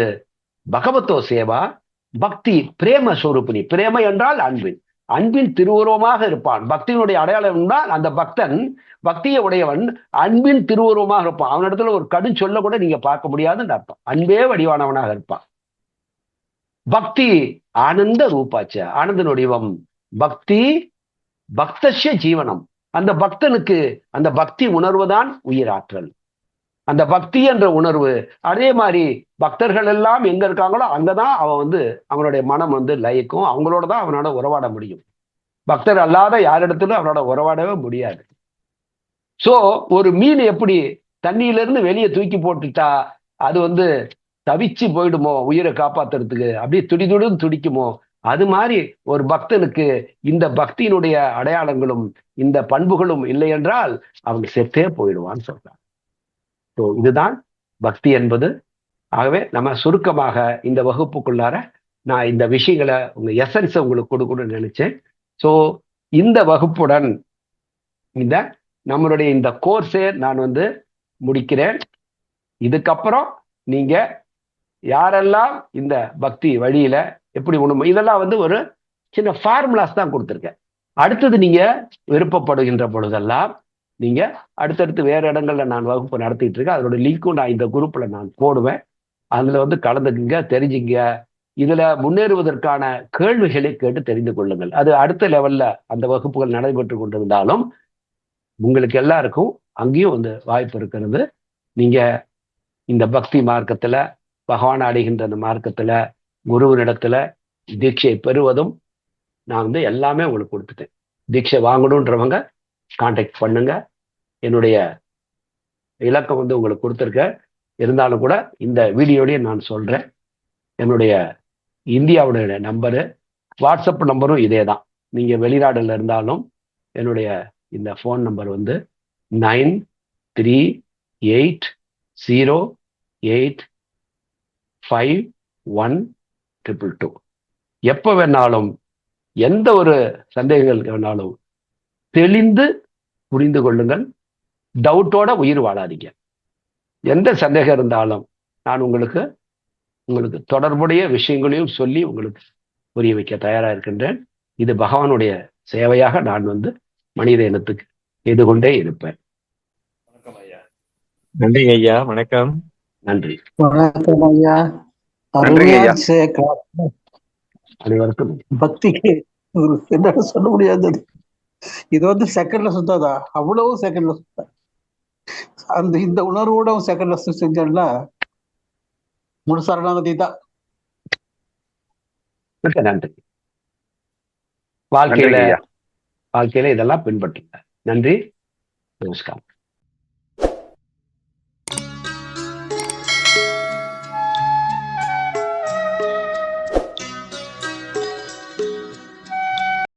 பகவத்தோ சேவா, பக்தி பிரேம ஸ்வரூபிணி. பிரேம என்றால் அன்பின், அன்பின் திருவுருவமாக இருப்பான். பக்தியினுடைய அடையாளம் என்றால் அந்த பக்தன், பக்தியை உடையவன் அன்பின் திருவுருவமாக இருப்பான். அவனிடத்துல ஒரு கடும் சொல்ல கூட நீங்க பார்க்க முடியாதுன்னு அர்த்தம். அன்பே வடிவானவனாக இருப்பான். பக்தி ஆனந்த ரூபாச்ச, ஆனந்த வடிவம். பக்தி பக்தஸ்ய ஜீவனம். அந்த பக்தனுக்கு அந்த பக்தி உணர்வுதான் உயிராற்றல். அந்த பக்தி என்ற உணர்வு, அதே மாதிரி பக்தர்கள் எல்லாம் எங்க இருக்காங்களோ அங்கதான் அவன் வந்து அவனுடைய மனம் வந்து லயிக்கும். அவங்களோட தான் அவனோட உறவாட முடியும். பக்தர் அல்லாத யாரிடத்திலும் அவனோட உறவாடவே முடியாது. சோ ஒரு மீன் எப்படி தண்ணியிலிருந்து வெளியே தூக்கி போட்டுட்டா அது வந்து தவிச்சு போயிடுமோ உயிரை காப்பாத்துறதுக்கு, அப்படியே துடிதுடன் துடிக்குமோ, அது மாதிரி ஒரு பக்தனுக்கு இந்த பக்தியினுடைய அடையாளங்களும் இந்த பண்புகளும் இல்லை என்றால் அவன் செத்தே போயிடுவான்னு சொல்றான். ஸோ இதுதான் பக்தி என்பது. ஆகவே நம்ம சுருக்கமாக இந்த வகுப்புக்குள்ளார நான் இந்த விஷயங்களை உங்க எசன்ஸை உங்களுக்கு கொடுக்கணும்னு நினைச்சேன். ஸோ இந்த வகுப்புடன் இந்த நம்மளுடைய இந்த கோர்ஸை நான் வந்து முடிக்கிறேன். இதுக்கப்புறம் நீங்க யாரெல்லாம் இந்த பக்தி வழியில எப்படி உணவு, இதெல்லாம் வந்து ஒரு சின்ன ஃபார்முலாஸ் தான் கொடுத்துருக்கேன். அடுத்தது நீங்க விருப்பப்படுகின்ற பொழுதெல்லாம் நீங்க அடுத்தடுத்து வேற இடங்கள்ல நான் வகுப்பு நடத்திட்டு இருக்கேன். அதோட லிங்க்கும் நான் இந்த குரூப்ல நான் போடுவேன். அதுல வந்து கலந்துக்குங்க, தெரிஞ்சுங்க. இதுல முன்னேறுவதற்கான கேள்விகளை கேட்டு தெரிந்து கொள்ளுங்கள். அது அடுத்த லெவல்ல அந்த வகுப்புகள் நடைபெற்று கொண்டிருந்தாலும் உங்களுக்கு எல்லாருக்கும் அங்கேயும் வந்து வாய்ப்பு இருக்கிறது. நீங்க இந்த பக்தி மார்க்கத்துல, பகவான் அடைகின்ற அந்த மார்க்கத்துல, குருவினிடத்துல தீட்சை பெறுவதும் நான் வந்து எல்லாமே உங்களுக்கு கொடுத்துட்டேன். தீட்சை வாங்கணுன்றவங்க கான்டாக்ட் பண்ணுங்க. என்னுடைய இலக்கம் வந்து உங்களுக்கு கொடுத்துருக்க. இருந்தாலும் கூட இந்த வீடியோடய நான் சொல்றேன். என்னுடைய இந்தியாவுடைய நம்பரு, வாட்ஸ்அப் நம்பரும் இதே தான். நீங்க வெளிநாடுல இருந்தாலும் என்னுடைய இந்த ஃபோன் நம்பர் வந்து 9388585122. எப்போ வேணாலும் எந்த ஒரு சந்தேகங்கள் வேணாலும் தெளிந்து புரிந்து கொள்ளுங்கள். டவுட்டோட உயிர் வாழாதீங்க. எந்த சந்தேகம் இருந்தாலும் நான் உங்களுக்கு தொடர்புடைய விஷயங்களையும் சொல்லி உங்களுக்கு புரிய வைக்க தயாரா இருக்கின்றேன். இது பகவானுடைய சேவையாக நான் வந்து மனித இனத்துக்கு செய்து கொண்டே இருப்பேன். நன்றி ஐயா. வணக்கம். நன்றி. வணக்கம் ஐயா. அனைவருக்கும் பக்திக்கு என்ன சொல்ல முடியாது. இது வந்து செகண்ட்ல சுத்தாதா, அவ்வளவு செகண்ட்ல சுத்தா. அந்த இந்த உணர்வோட செகண்ட்ல செஞ்சா முழு சரணாகதி தான். நன்றி. வாழ்க்கையில இதெல்லாம் பின்பற்றுங்க. நன்றி, நமஸ்காரம்.